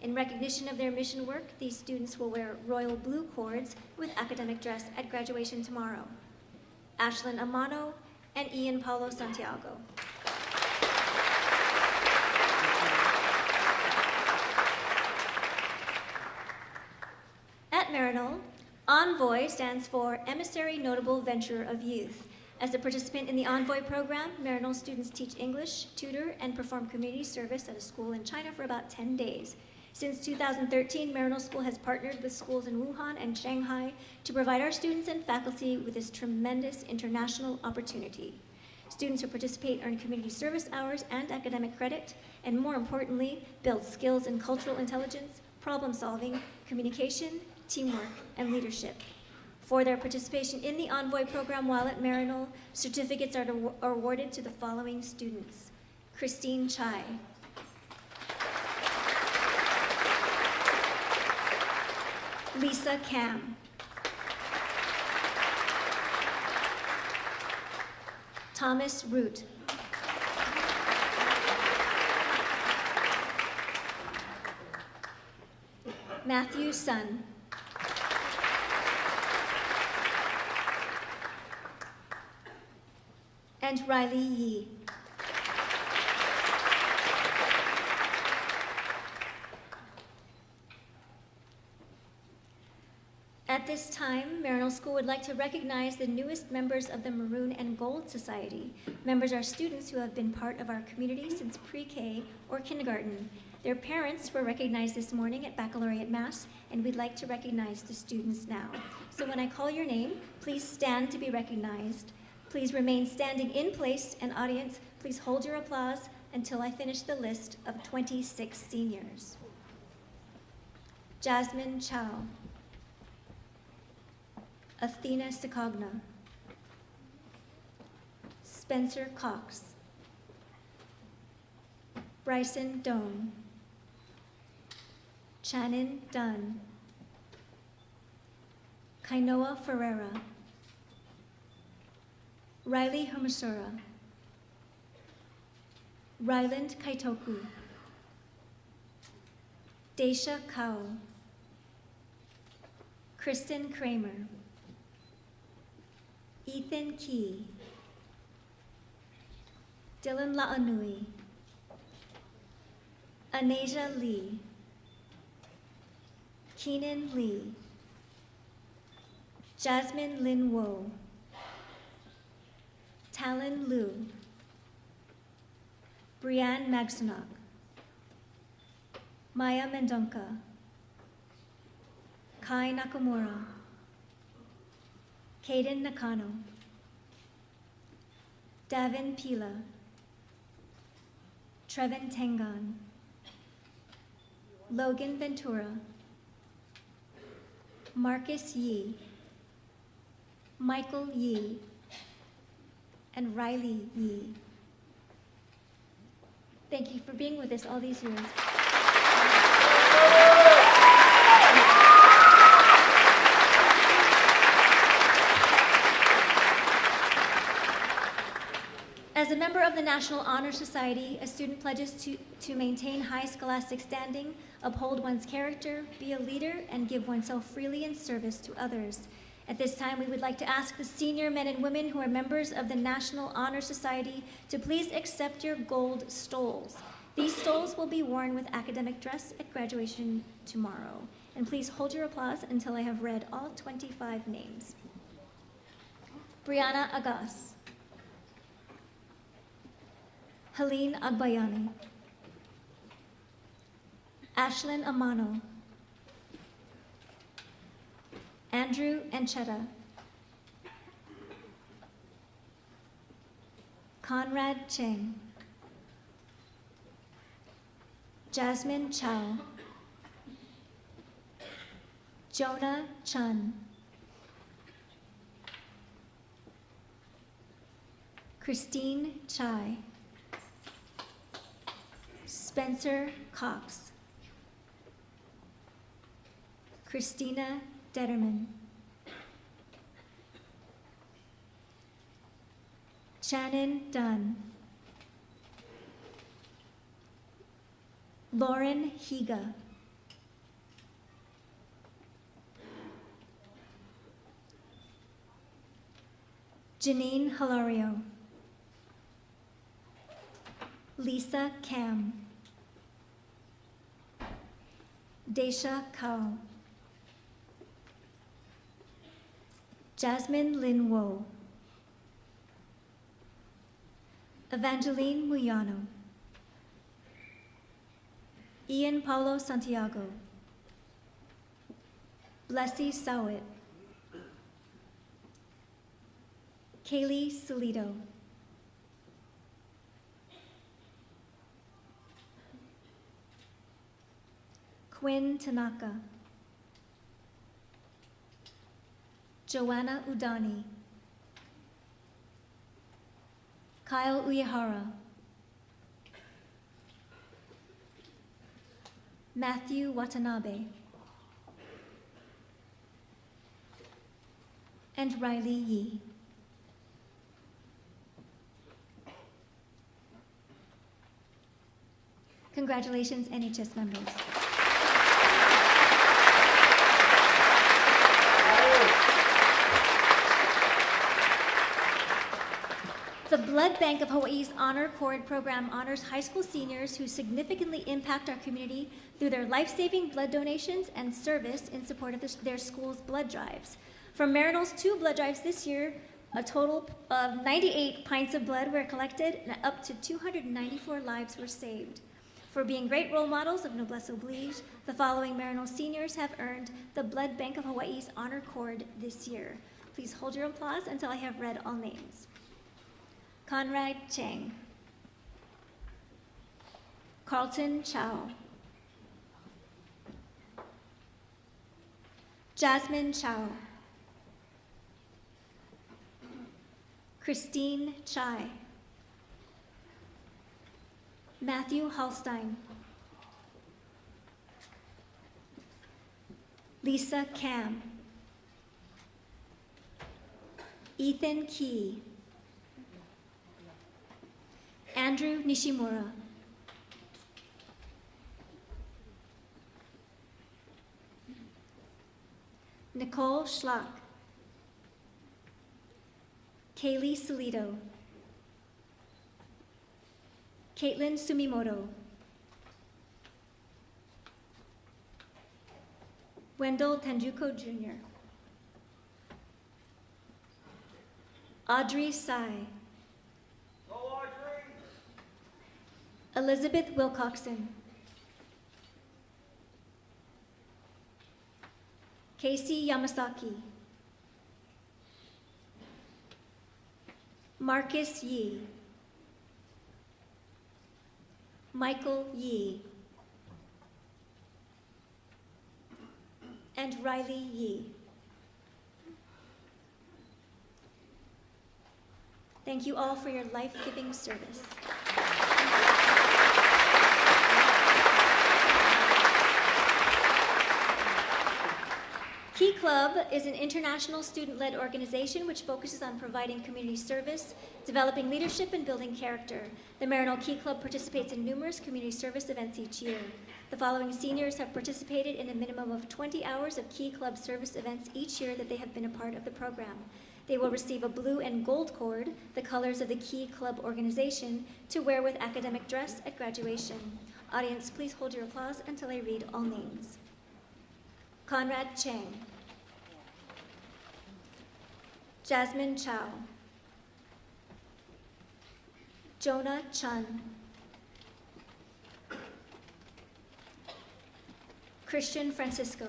Speaker 4: In recognition of their mission work, these students will wear royal blue cords with academic dress at graduation tomorrow. Ashlyn Amano and Ian Paulo Santiago. At Marital, Envoy stands for Emissary Notable Venturer of Youth. As a participant in the Envoy program, Marital students teach English, tutor, and perform community service at a school in China for about 10 days. Since 2013, Maryknoll School has partnered with schools in Wuhan and Shanghai to provide our students and faculty with this tremendous international opportunity. Students who participate earn community service hours and academic credit, and more importantly, build skills in cultural intelligence, problem solving, communication, teamwork, and leadership. For their participation in the Envoy program while at Maryknoll, certificates are awarded to the following students: Christine Chai, Lisa Kam, Thomas Root, Matthew Sun, and Riley Yee. At this time, Maryknoll School would like to recognize the newest members of the Maroon and Gold Society. Members are students who have been part of our community since pre-K or kindergarten. Their parents were recognized this morning at Baccalaureate Mass, and we'd like to recognize the students now. So when I call your name, please stand to be recognized. Please remain standing in place, and audience, please hold your applause until I finish the list of 26 seniors. Jasmine Chow, Athena Sikogna, Spencer Cox, Bryson Doan, Shannon Dunn, Kainoa Ferreira, Riley Hermasura, Ryland Kaitoku, Daisha Kao, Kristen Kramer, Ethan Key, Dylan La'anui, Anasia Lee, Keenan Lee, Jasmine Lin Wo, Talon Liu, Brianne Magsunok, Maya Mendonca, Kai Nakamura, Kaden Nakano, Davin Pila, Trevin Tengan, Logan Ventura, Marcus Yee, Michael Yee, and Riley Yee. Thank you for being with us all these years. As a member of the National Honor Society, a student pledges to maintain high scholastic standing, uphold one's character, be a leader, and give oneself freely in service to others. At this time, we would like to ask the senior men and women who are members of the National Honor Society to please accept your gold stoles. These stoles will be worn with academic dress at graduation tomorrow. And please hold your applause until I have read all 25 names. Brianna Agas, Helene Agbayani, Ashlyn Amano, Andrew Encheta, Conrad Chang, Jasmine Chow, Jonah Chun, Christine Chai, Spencer Cox, Christina Detterman, Shannon Dunn, Lauren Higa, Janine Hilario, Lisa Cam, Desha Kao, Jasmine Lin Wo, Evangeline Muyano, Ian Paulo Santiago, Blessy Sowit, Kaylee Solito, Quinn Tanaka, Joanna Udani, Kyle Uehara, Matthew Watanabe, and Riley Yee. Congratulations, NHS members. The Blood Bank of Hawaii's Honor Cord program honors high school seniors who significantly impact our community through their life-saving blood donations and service in support of their school's blood drives. From Maryknoll's 2 blood drives this year, a total of 98 pints of blood were collected and up to 294 lives were saved. For being great role models of Noblesse Oblige, the following Maryknoll seniors have earned the Blood Bank of Hawaii's Honor Cord this year. Please hold your applause until I have read all names. Conrad Chang, Carlton Chow, Jasmine Chow, Christine Chai, Matthew Hallstein, Lisa Cam, Ethan Key, Andrew Nishimura, Nicole Schlock, Kaylee Solito, Caitlin Sumimoto, Wendell Tanjuko Jr., Audrey Sai, Elizabeth Wilcoxon, Casey Yamasaki, Marcus Yee, Michael Yee, and Riley Yee. Thank you all for your life-giving service. Key Club is an international student-led organization which focuses on providing community service, developing leadership, and building character. The Maryknoll Key Club participates in numerous community service events each year. The following seniors have participated in a minimum of 20 hours of Key Club service events each year that they have been a part of the program. They will receive a blue and gold cord, the colors of the Key Club organization, to wear with academic dress at graduation. Audience, please hold your applause until I read all names. Conrad Chang, Jasmine Chow, Jonah Chun, Christian Francisco,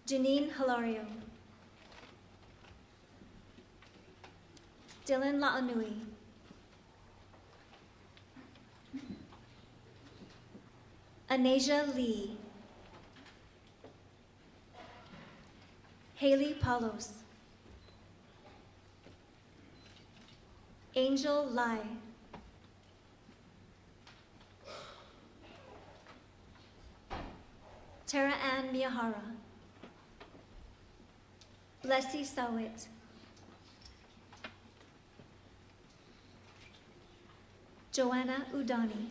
Speaker 4: Janine Hilario. Dylan La'anui. Anasia Lee. Haley Palos. Angel Lai. Tara Ann Miyahara. Blessy Sawit. Joanna Udani.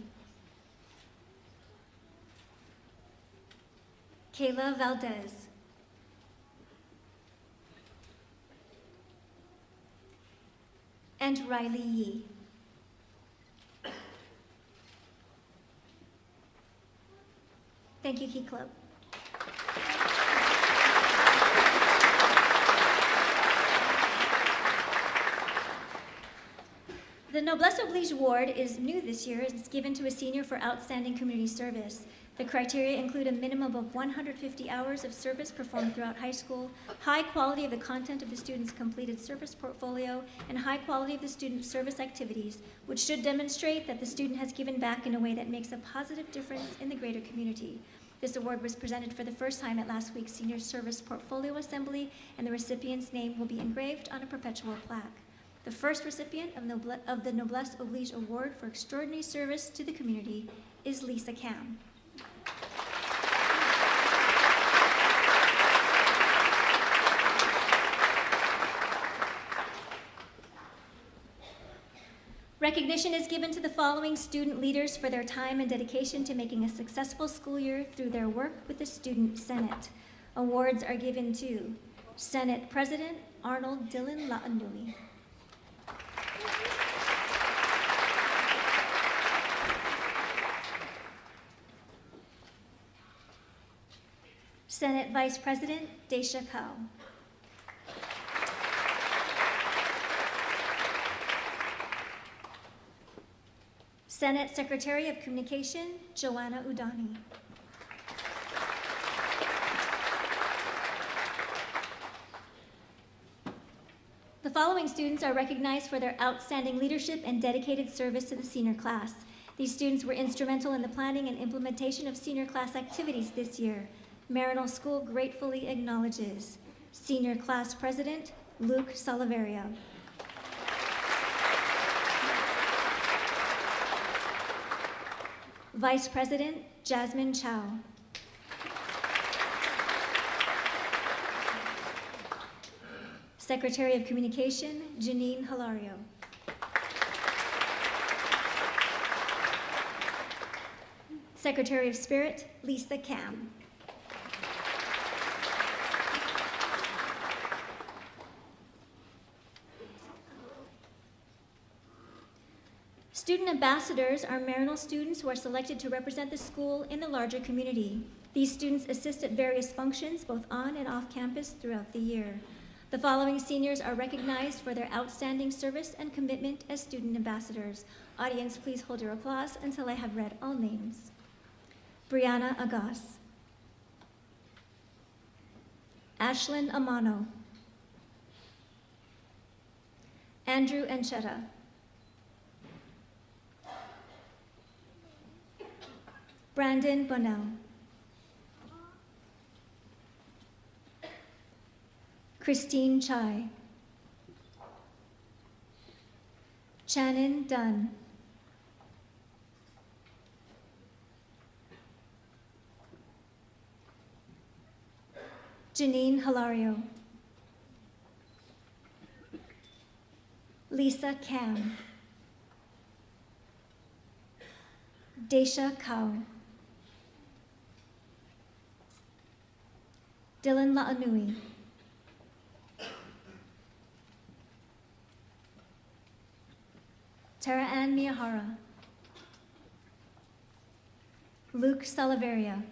Speaker 4: Kayla Valdez. And Riley Yee. Thank you, Key Club. The Noblesse Oblige Award is new this year. It's given to a senior for outstanding community service. The criteria include a minimum of 150 hours of service performed throughout high school, high quality of the content of the student's completed service portfolio, and high quality of the student's service activities, which should demonstrate that the student has given back in a way that makes a positive difference in the greater community. This award was presented for the first time at last week's Senior Service Portfolio Assembly, and the recipient's name will be engraved on a perpetual plaque. The first recipient of the Noblesse Oblige Award for Extraordinary Service to the Community is Lisa Kam. Recognition is given to the following student leaders for their time and dedication to making a successful school year through their work with the Student Senate. Awards are given to Senate President Arnold Dylan La'anui, Senate Vice President Daisha Kao, Senate Secretary of Communication Joanna Udani, The following students are recognized for their outstanding leadership and dedicated service to the senior class. These students were instrumental in the planning and implementation of senior class activities this year. Maryknoll School gratefully acknowledges Senior Class President Luke Salaveria, Vice President Jasmine Chow, Secretary of Communication Janine Hilario, Secretary of Spirit Lisa Kam, Student ambassadors are Maryknoll students who are selected to represent the school in the larger community. These students assist at various functions, both on and off campus, throughout the year. The following seniors are recognized for their outstanding service and commitment as student ambassadors. Audience, please hold your applause until I have read all names. Brianna Agas, Ashlyn Amano, Andrew Encheta, Brandon Bonnell, Christine Chai, Channon Dunn, Janine Hilario, Lisa Kam, Daisha Kao, Dylan La'anui, Tara Ann Miyahara, Luke Salaveria,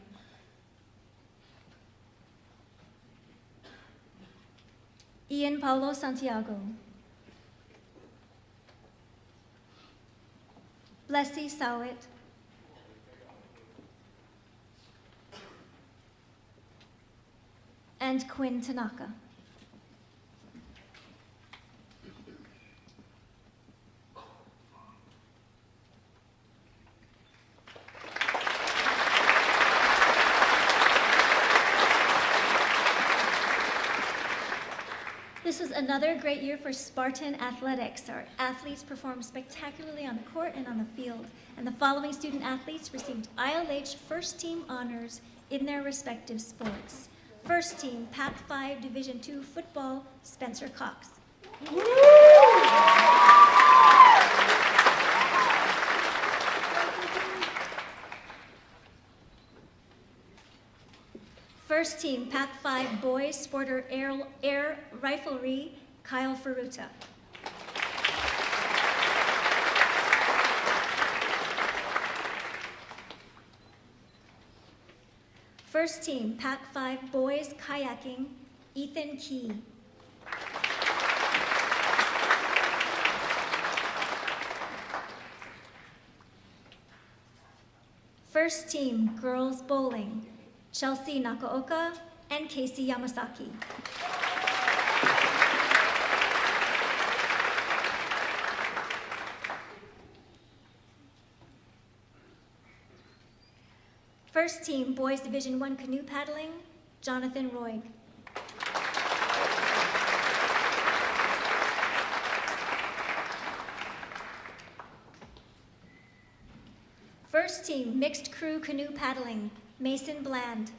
Speaker 4: Ian Paulo Santiago, Blessy Sawit, and Quinn Tanaka. This was another great year for Spartan athletics. Our athletes performed spectacularly on the court and on the field, and the following student athletes received ILH first team honors in their respective sports. First team, Pac-5 Division II football, Spencer Cox. First team, Pac-5 boys, sporter air riflery, Kyle Ferruta. First team, Pac-5 boys, kayaking, Ethan Key. First team, girls bowling, Chelsea Nakaoka and Casey Yamasaki. First team, boys Division I canoe paddling, Jonathan Roy. First team, mixed crew canoe paddling, Mason Bland.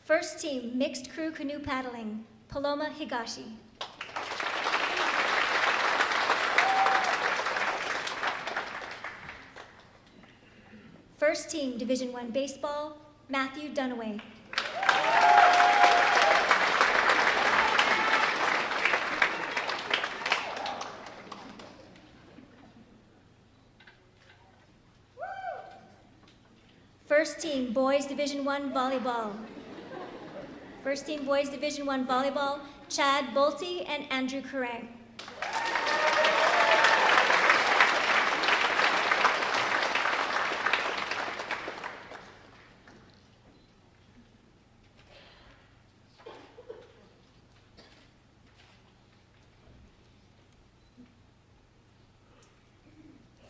Speaker 4: First team, mixed crew canoe paddling, Paloma Higashi. First team, Division I baseball, Matthew Dunaway. First team, boys Division I volleyball. First team, boys Division I volleyball, Chad Bolte and Andrew Kerrang.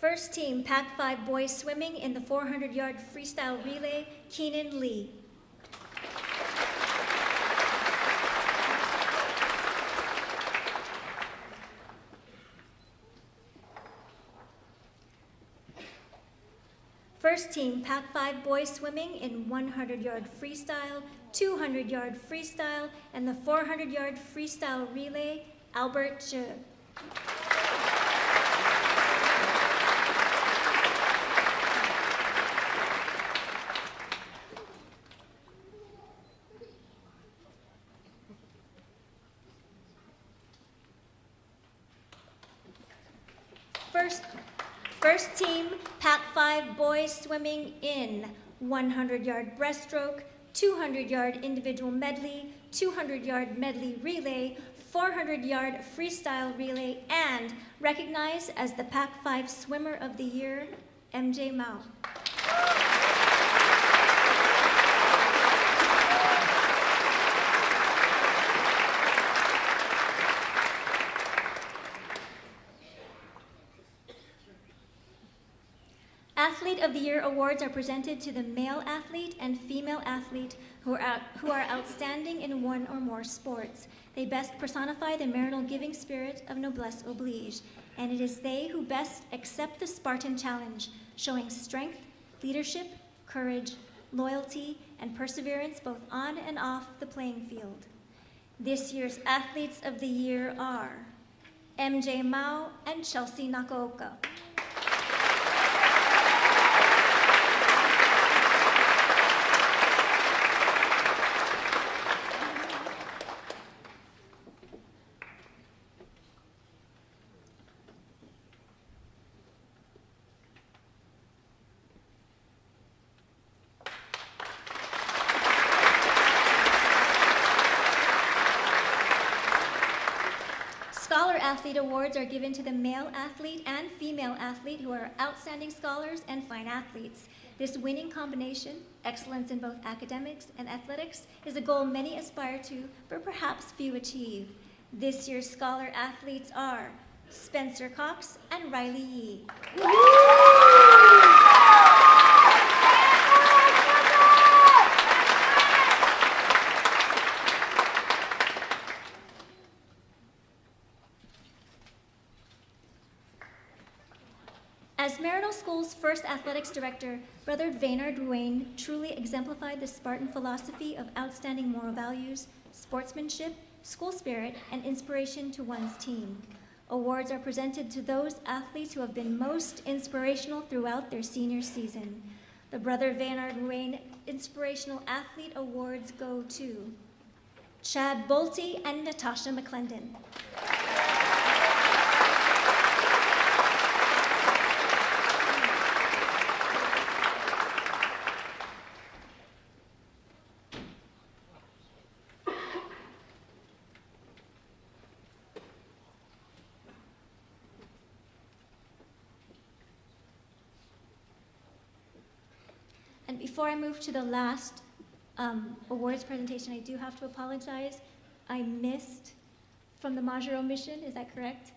Speaker 4: First team, Pac-5 boys swimming in the 400-yard freestyle relay, Keenan Lee. First team, Pac-5 boys swimming in 100-yard freestyle, 200-yard freestyle, and the 400-yard freestyle relay, Albert Zhe. First team, Pac-5 boys swimming in 100-yard breaststroke, 200-yard individual medley, 200-yard medley relay, 400-yard freestyle relay, and recognized as the Pac-5 Swimmer of the Year, MJ Mao. Athlete of the Year awards are presented to the male athlete and female athlete who are outstanding in one or more sports. They best personify the marital giving spirit of Noblesse Oblige, and it is they who best accept the Spartan challenge, showing strength, leadership, courage, loyalty, and perseverance both on and off the playing field. This year's Athletes of the Year are MJ Mao and Chelsea Nakaoka. Athlete Awards are given to the male athlete and female athlete who are outstanding scholars and fine athletes. This winning combination, excellence in both academics and athletics, is a goal many aspire to, but perhaps few achieve. This year's scholar athletes are Spencer Cox and Riley Yee. As Maryknoll School's first athletics director, Brother Vaynard Ruane truly exemplified the Spartan philosophy of outstanding moral values, sportsmanship, school spirit, and inspiration to one's team. Awards are presented to those athletes who have been most inspirational throughout their senior season. The Brother Vaynard Ruane Inspirational Athlete Awards go to Chad Bolte and Natasha McClendon. And before I move to the last awards presentation, I do have to apologize. I missed from the Majuro mission, is that correct?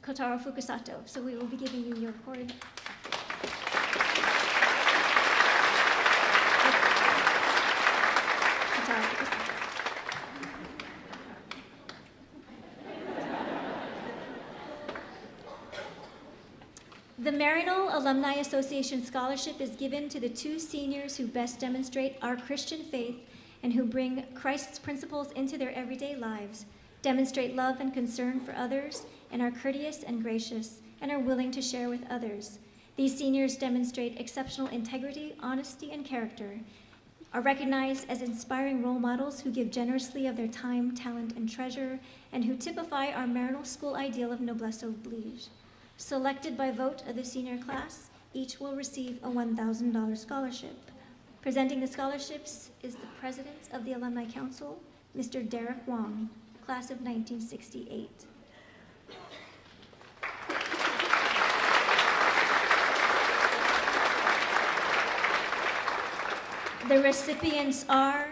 Speaker 4: Kotaro Fukusato. So we will be giving you your award. Kotaro Fukusato. The Maryknoll Alumni Association Scholarship is given to the two seniors who best demonstrate our Christian faith and who bring Christ's principles into their everyday lives, demonstrate love and concern for others, and are courteous and gracious, and are willing to share with others. These seniors demonstrate exceptional integrity, honesty, and character, are recognized as inspiring role models who give generously of their time, talent, and treasure, and who typify our Maryknoll School ideal of Noblesse Oblige. Selected by vote of the senior class, each will receive a $1,000 scholarship. Presenting the scholarships is the President of the Alumni Council, Mr. Derek Wong, class of 1968. The recipients are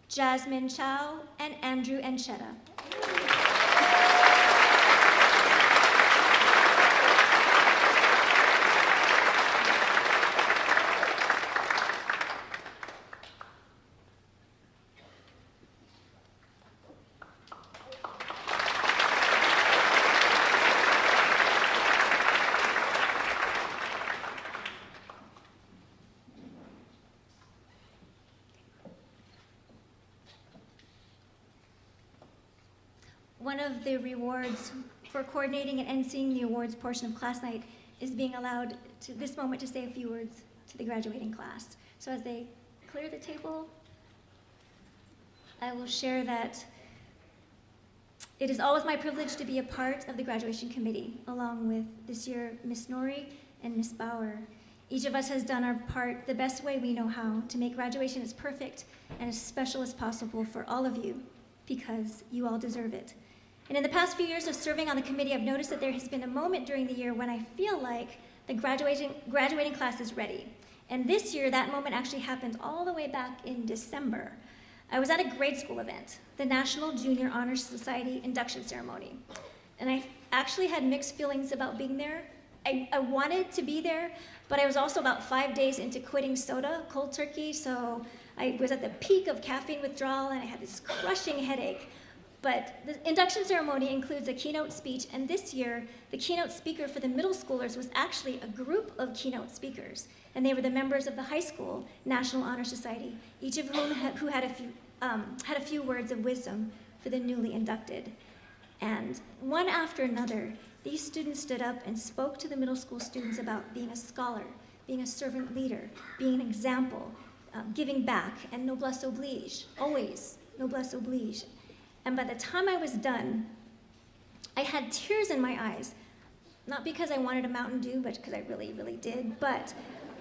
Speaker 4: Jasmine Chow and Andrew Encheta. One of the rewards for coordinating and emceeing the awards portion of class night is being allowed to this moment to say a few words to the graduating class. So as they clear the table, I will share that it is always my privilege to be a part of the graduation committee, along with this year Miss Nori and Miss Bauer. Each of us has done our part the best way we know how to make graduation as perfect and as special as possible for all of you, because you all deserve it. And in the past few years of serving on the committee, I've noticed that there has been a moment during the year when I feel like the graduating class is ready. And this year, that moment actually happened all the way back in December. I was at a grade school event, the National Junior Honor Society induction ceremony. And I actually had mixed feelings about being there. I wanted to be there, but I was also about 5 days into quitting soda, cold turkey, so I was at the peak of caffeine withdrawal, and I had this crushing headache. But the induction ceremony includes a keynote speech, and this year, the keynote speaker for the middle schoolers was actually a group of keynote speakers, and they were the members of the high school National Honor Society, each of whom who had a few words of wisdom for the newly inducted. And one after another, these students stood up and spoke to the middle school students about being a scholar, being a servant leader, being an example, giving back, and noblesse oblige, always noblesse oblige. And by the time I was done, I had tears in my eyes, not because I wanted a Mountain Dew, but because I really, really did, but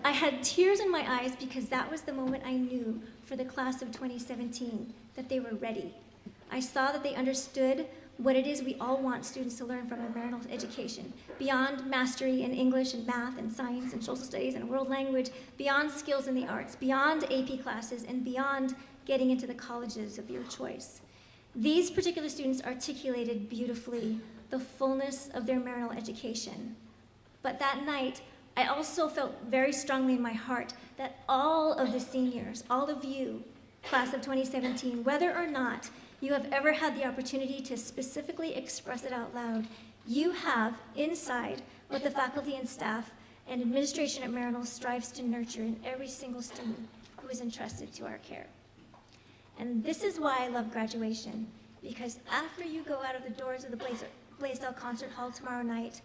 Speaker 4: I had tears in my eyes because that was the moment I knew for the class of 2017 that they were ready. I saw that they understood what it is we all want students to learn from a Marital education, beyond mastery in English and math and science and social studies and world language, beyond skills in the arts, beyond AP classes, and beyond getting into the colleges of your choice. These particular students articulated beautifully the fullness of their Marital education. But that night, I also felt very strongly in my heart that all of the seniors, all of you, class of 2017, whether or not you have ever had the opportunity to specifically express it out loud, you have inside what the faculty and staff and administration at Marital strives to nurture in every single student who is entrusted to our care. And this is why I love graduation, because after you go out of the doors of the Blaisdell Concert Hall tomorrow night,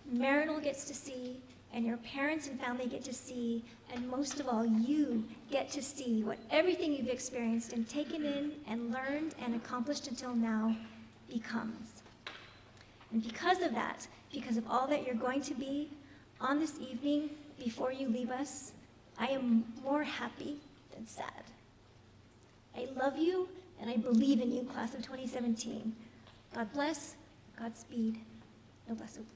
Speaker 4: Marital gets to see, and your parents and family get to see, and most of all, you get to see what everything you've experienced and taken in and learned and accomplished until now becomes. And because of that, because of all that you're going to be on this evening before you leave us, I am more happy than sad. I love you, and I believe in you, class of 2017. God bless, Godspeed, Noblesse. Oblige.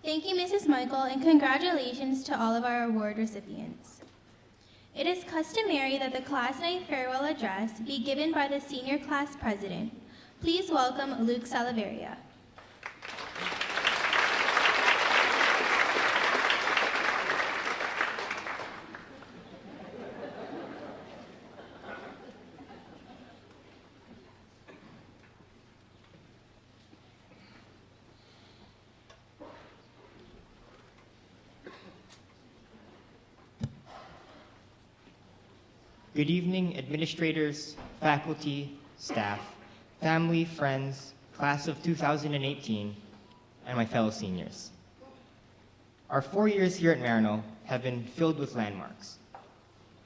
Speaker 2: Thank you, Mrs. Michael, and congratulations to all of our award recipients. It is customary that the Class Night farewell address be given by the senior class president. Please welcome Luke Salaveria.
Speaker 5: Good evening, administrators, faculty, staff, family, friends, class of 2018, and my fellow seniors. Our 4 years here at Maryknoll have been filled with landmarks.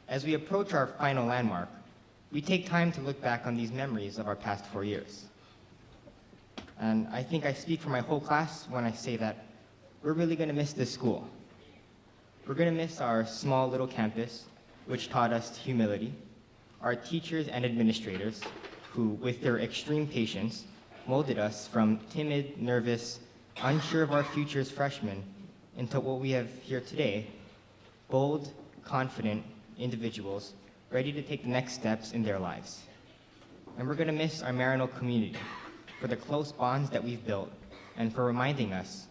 Speaker 5: As we approach our final landmark, we take time to look back on these memories of our past 4 years. And I think I speak for my whole class when I say that we're really going to miss this school. We're going to miss our small little campus, which taught us humility, our teachers and administrators, who, with their extreme patience, molded us from timid, nervous, unsure of our future's freshmen into what we have here today, bold, confident individuals ready to take the next steps in their lives. And we're going to miss our Maryknoll community for the close bonds that we've built and for reminding us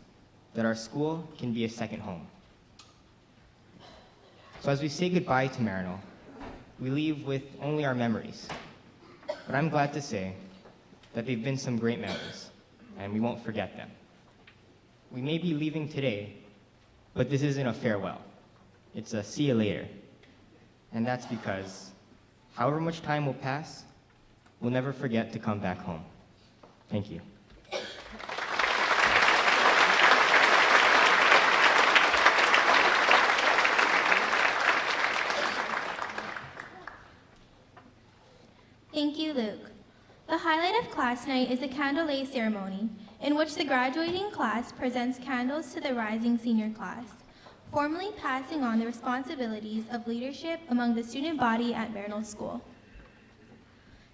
Speaker 5: that our school can be a second home. So as we say goodbye to Marital, we leave with only our memories. But I'm glad to say that they've been some great memories, and we won't forget them. We may be leaving today, but this isn't a farewell. It's a see you later. And that's because however much time will pass, we'll never forget to come back home. Thank you.
Speaker 2: Thank you, Luke. The highlight of class night is the candle lay ceremony, in which the graduating class presents candles to the rising senior class, formally passing on the responsibilities of leadership among the student body at Maryknoll School.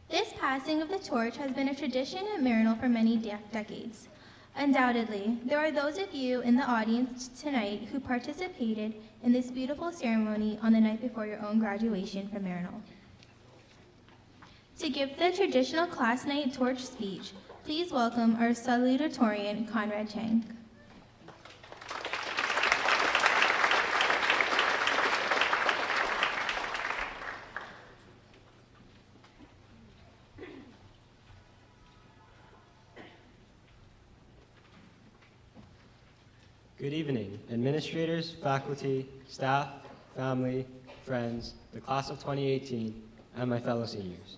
Speaker 2: This passing of the torch has been a tradition at Maryknoll for many decades. Undoubtedly, there are those of you in the audience tonight who participated in this beautiful ceremony on the night before your own graduation from Maryknoll. To give the traditional class night torch speech, please welcome our Salutatorian, Conrad Chang.
Speaker 6: Good evening, administrators, faculty, staff, family, friends, the class of 2018, and my fellow seniors.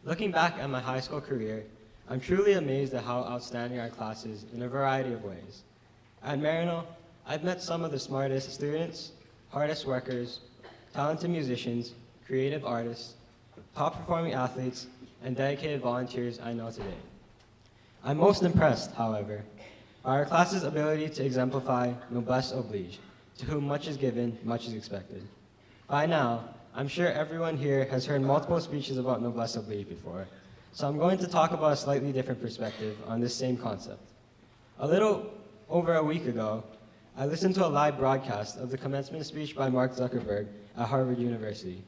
Speaker 6: Looking back at my high school career, I'm truly amazed at how outstanding our class is in a variety of ways. At Maryknoll, I've met some of the smartest students, hardest workers, talented musicians, creative artists, top-performing athletes, and dedicated volunteers I know today. I'm most impressed, however, by our class's ability to exemplify Noblesse, Oblige, to whom much is given, much is expected. By now, I'm sure everyone here has heard multiple speeches about Noblesse Oblige before, so I'm going to talk about a slightly different perspective on this same concept. A little over a week ago, I listened to a live broadcast of the commencement speech by Mark Zuckerberg at Harvard University.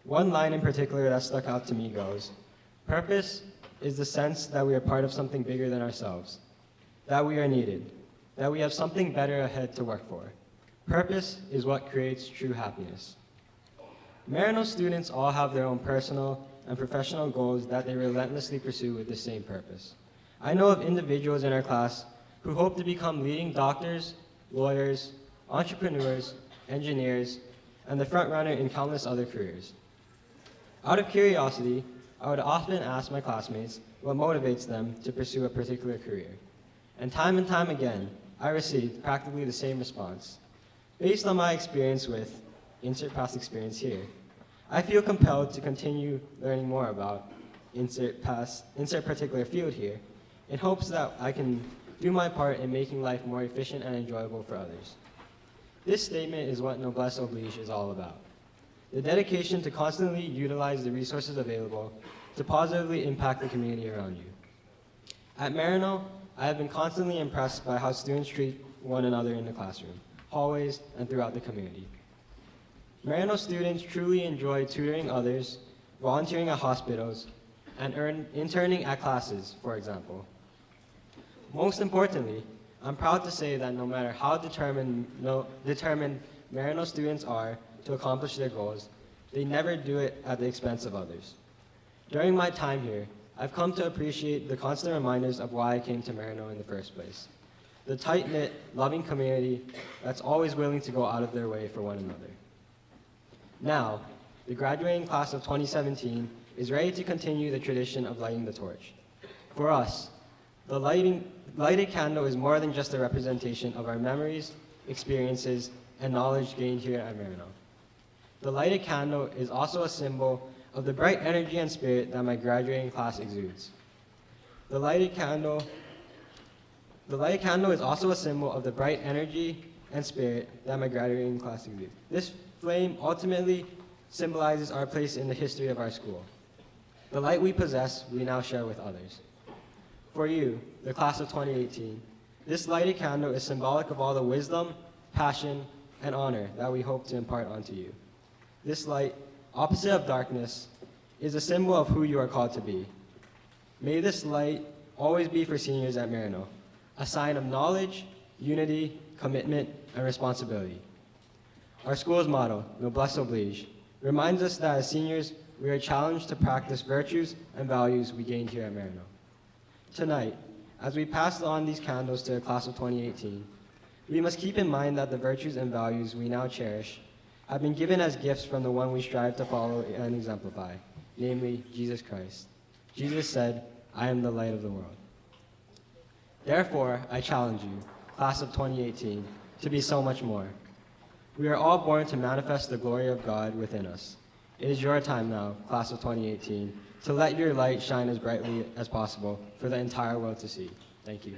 Speaker 6: One line in particular that stuck out to me goes, "Purpose is the sense that we are part of something bigger than ourselves, that we are needed, that we have something better ahead to work for. Purpose is what creates true happiness." Maryknoll students all have their own personal and professional goals that they relentlessly pursue with the same purpose. I know of individuals in our class who hope to become leading doctors, lawyers, entrepreneurs, engineers, and the front runner in countless other careers. Out of curiosity, I would often ask my classmates what motivates them to pursue a particular career. And time again, I received practically the same response. Based on my experience with, insert past experience here, I feel compelled to continue learning more about, insert particular field here, in hopes that I can do my part in making life more efficient and enjoyable for others. This statement is what Noblesse Oblige is all about. The dedication to constantly utilize the resources available to positively impact the community around you. At Maryknoll, I have been constantly impressed by how students treat one another in the classroom, hallways, and throughout the community. Maryknoll students truly enjoy tutoring others, volunteering at hospitals, and interning at classes, for example. Most importantly, I'm proud to say that no matter how determined Maryknoll students are to accomplish their goals, they never do it at the expense of others. During my time here, I've come to appreciate the constant reminders of why I came to Maryknoll in the first place. The tight-knit, loving community that's always willing to go out of their way for one another. Now, the graduating class of 2017 is ready to continue the tradition of lighting the torch. For us, the lighted candle is more than just a representation of our memories, experiences, and knowledge gained here at Maryknoll. The lighted candle is also a symbol of the bright energy and spirit that my graduating class exudes. The lighted candle is also a symbol of the bright energy and spirit that my graduating class exudes. This flame ultimately symbolizes our place in the history of our school. The light we possess, we now share with others. For you, the class of 2018, this lighted candle is symbolic of all the wisdom, passion, and honor that we hope to impart onto you. This light, opposite of darkness, is a symbol of who you are called to be. May this light always be for seniors at Maryknoll, a sign of knowledge, unity, commitment, and responsibility. Our school's motto, Noblesse Oblige, reminds us that as seniors, we are challenged to practice virtues and values we gained here at Maryknoll. Tonight, as we pass on these candles to the class of 2018, we must keep in mind that the virtues and values we now cherish have been given as gifts from the one we strive to follow and exemplify, namely Jesus Christ. Jesus said, "I am the light of the world." Therefore, I challenge you, class of 2018, to be so much more. We are all born to manifest the glory of God within us. It is your time now, class of 2018, to let your light shine as brightly as possible for the entire world to see. Thank you.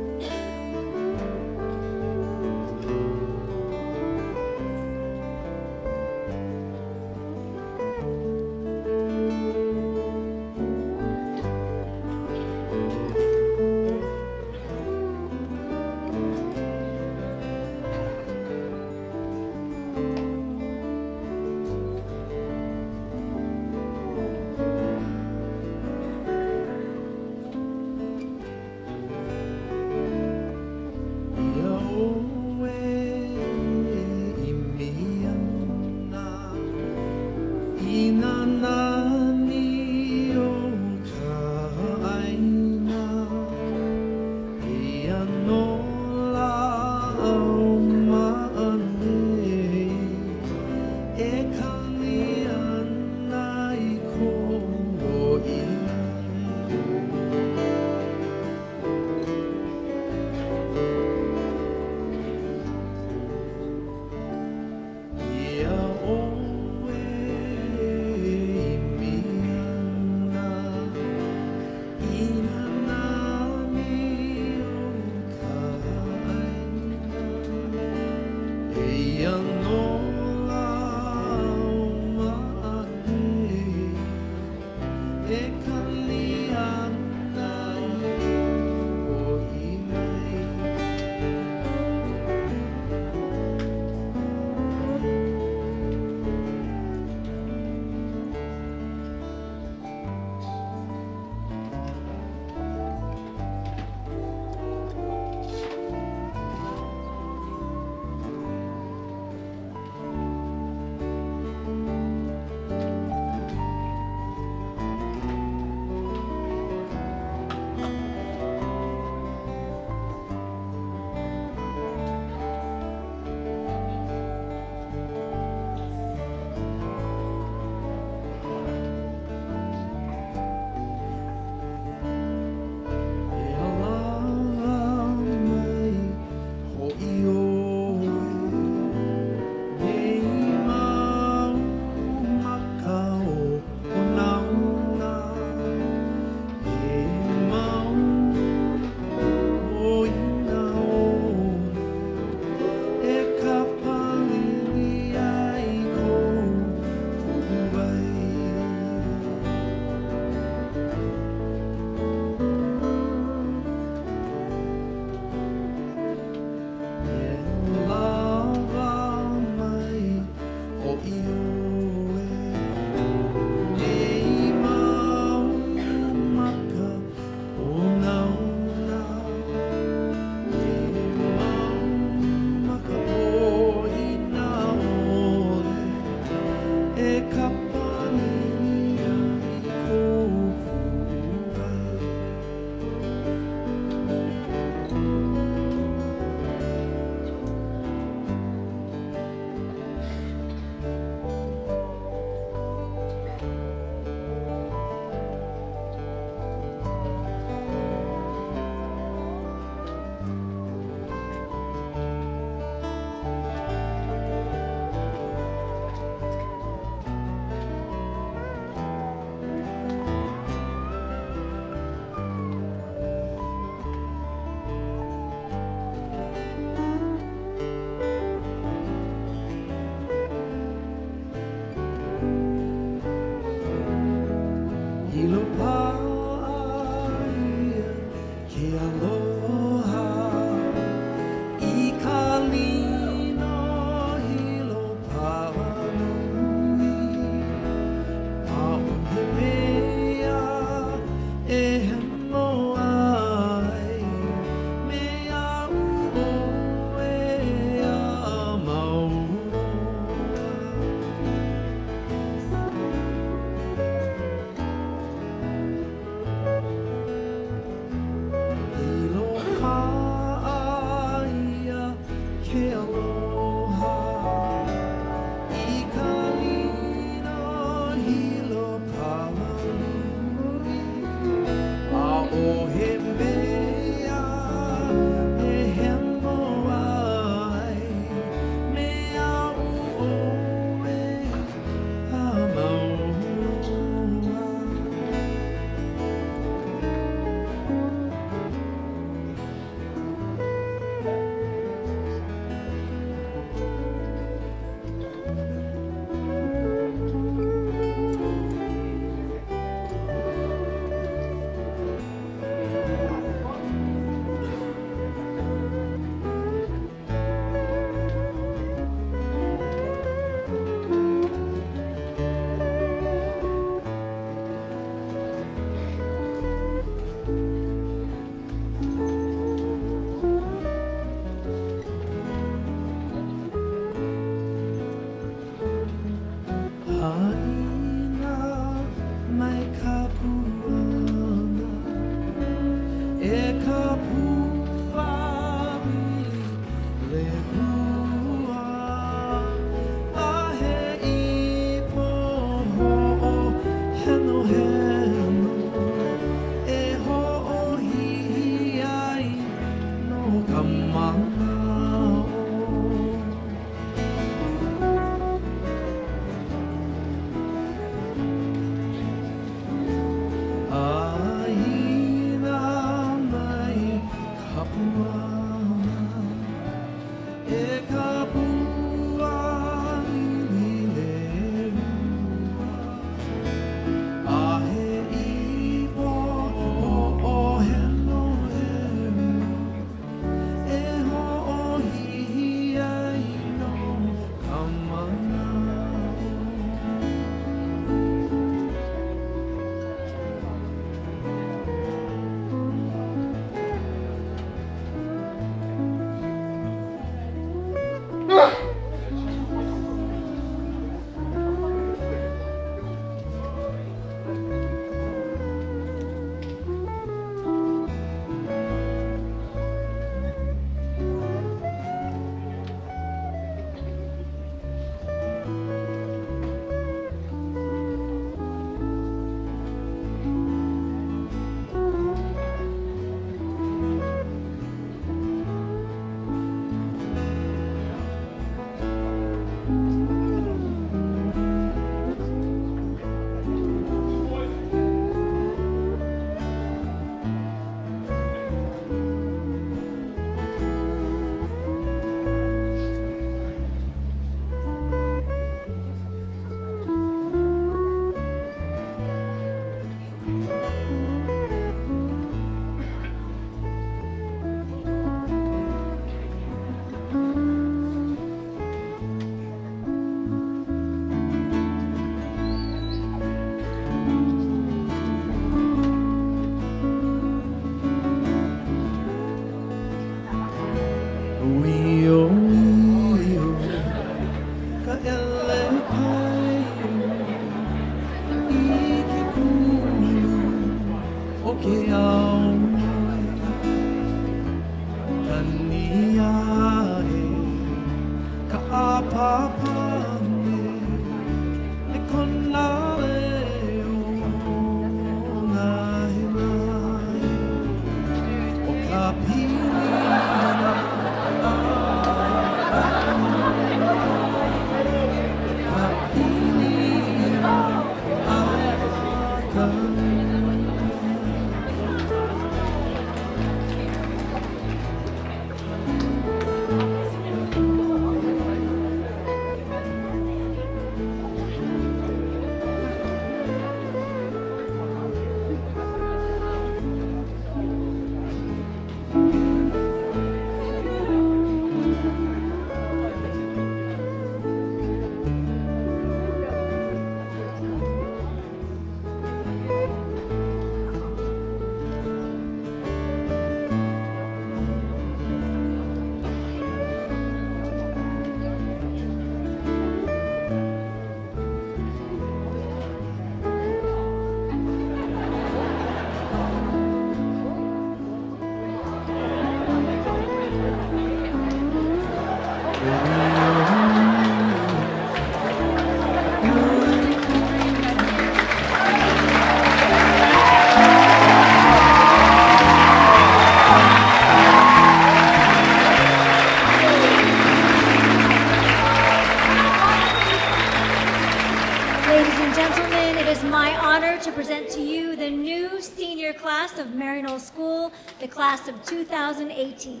Speaker 4: to present to you the new senior class of Maryknoll School, the class of 2018.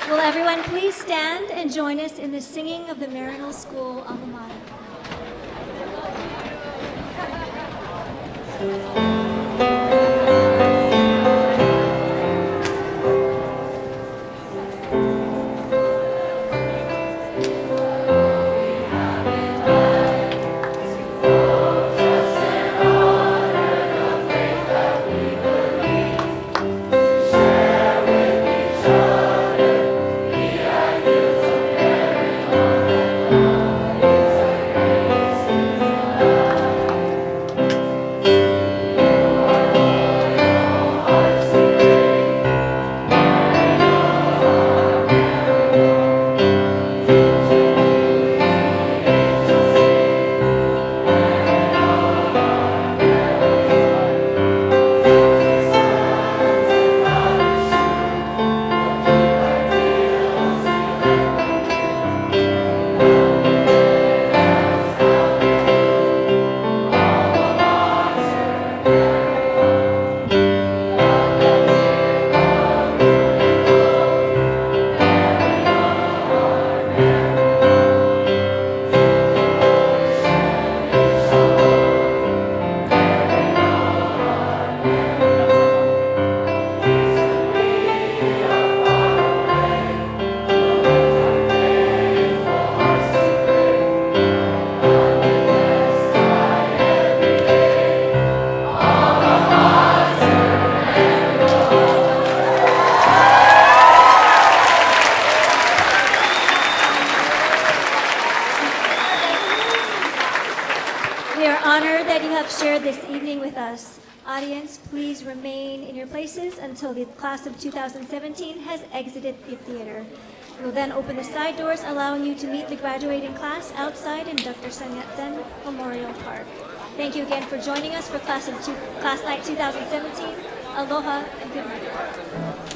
Speaker 4: Will everyone please stand and join us in the singing of the Maryknoll School alma mater? Shared this evening with us. Audience, please remain in your places until the class of 2017 has exited the theater. We will then open the side doors, allowing you to meet the graduating class outside in Dr. Sun Yat-sen Memorial Park. Thank you again for joining us for Class Night 2017. Aloha and good night.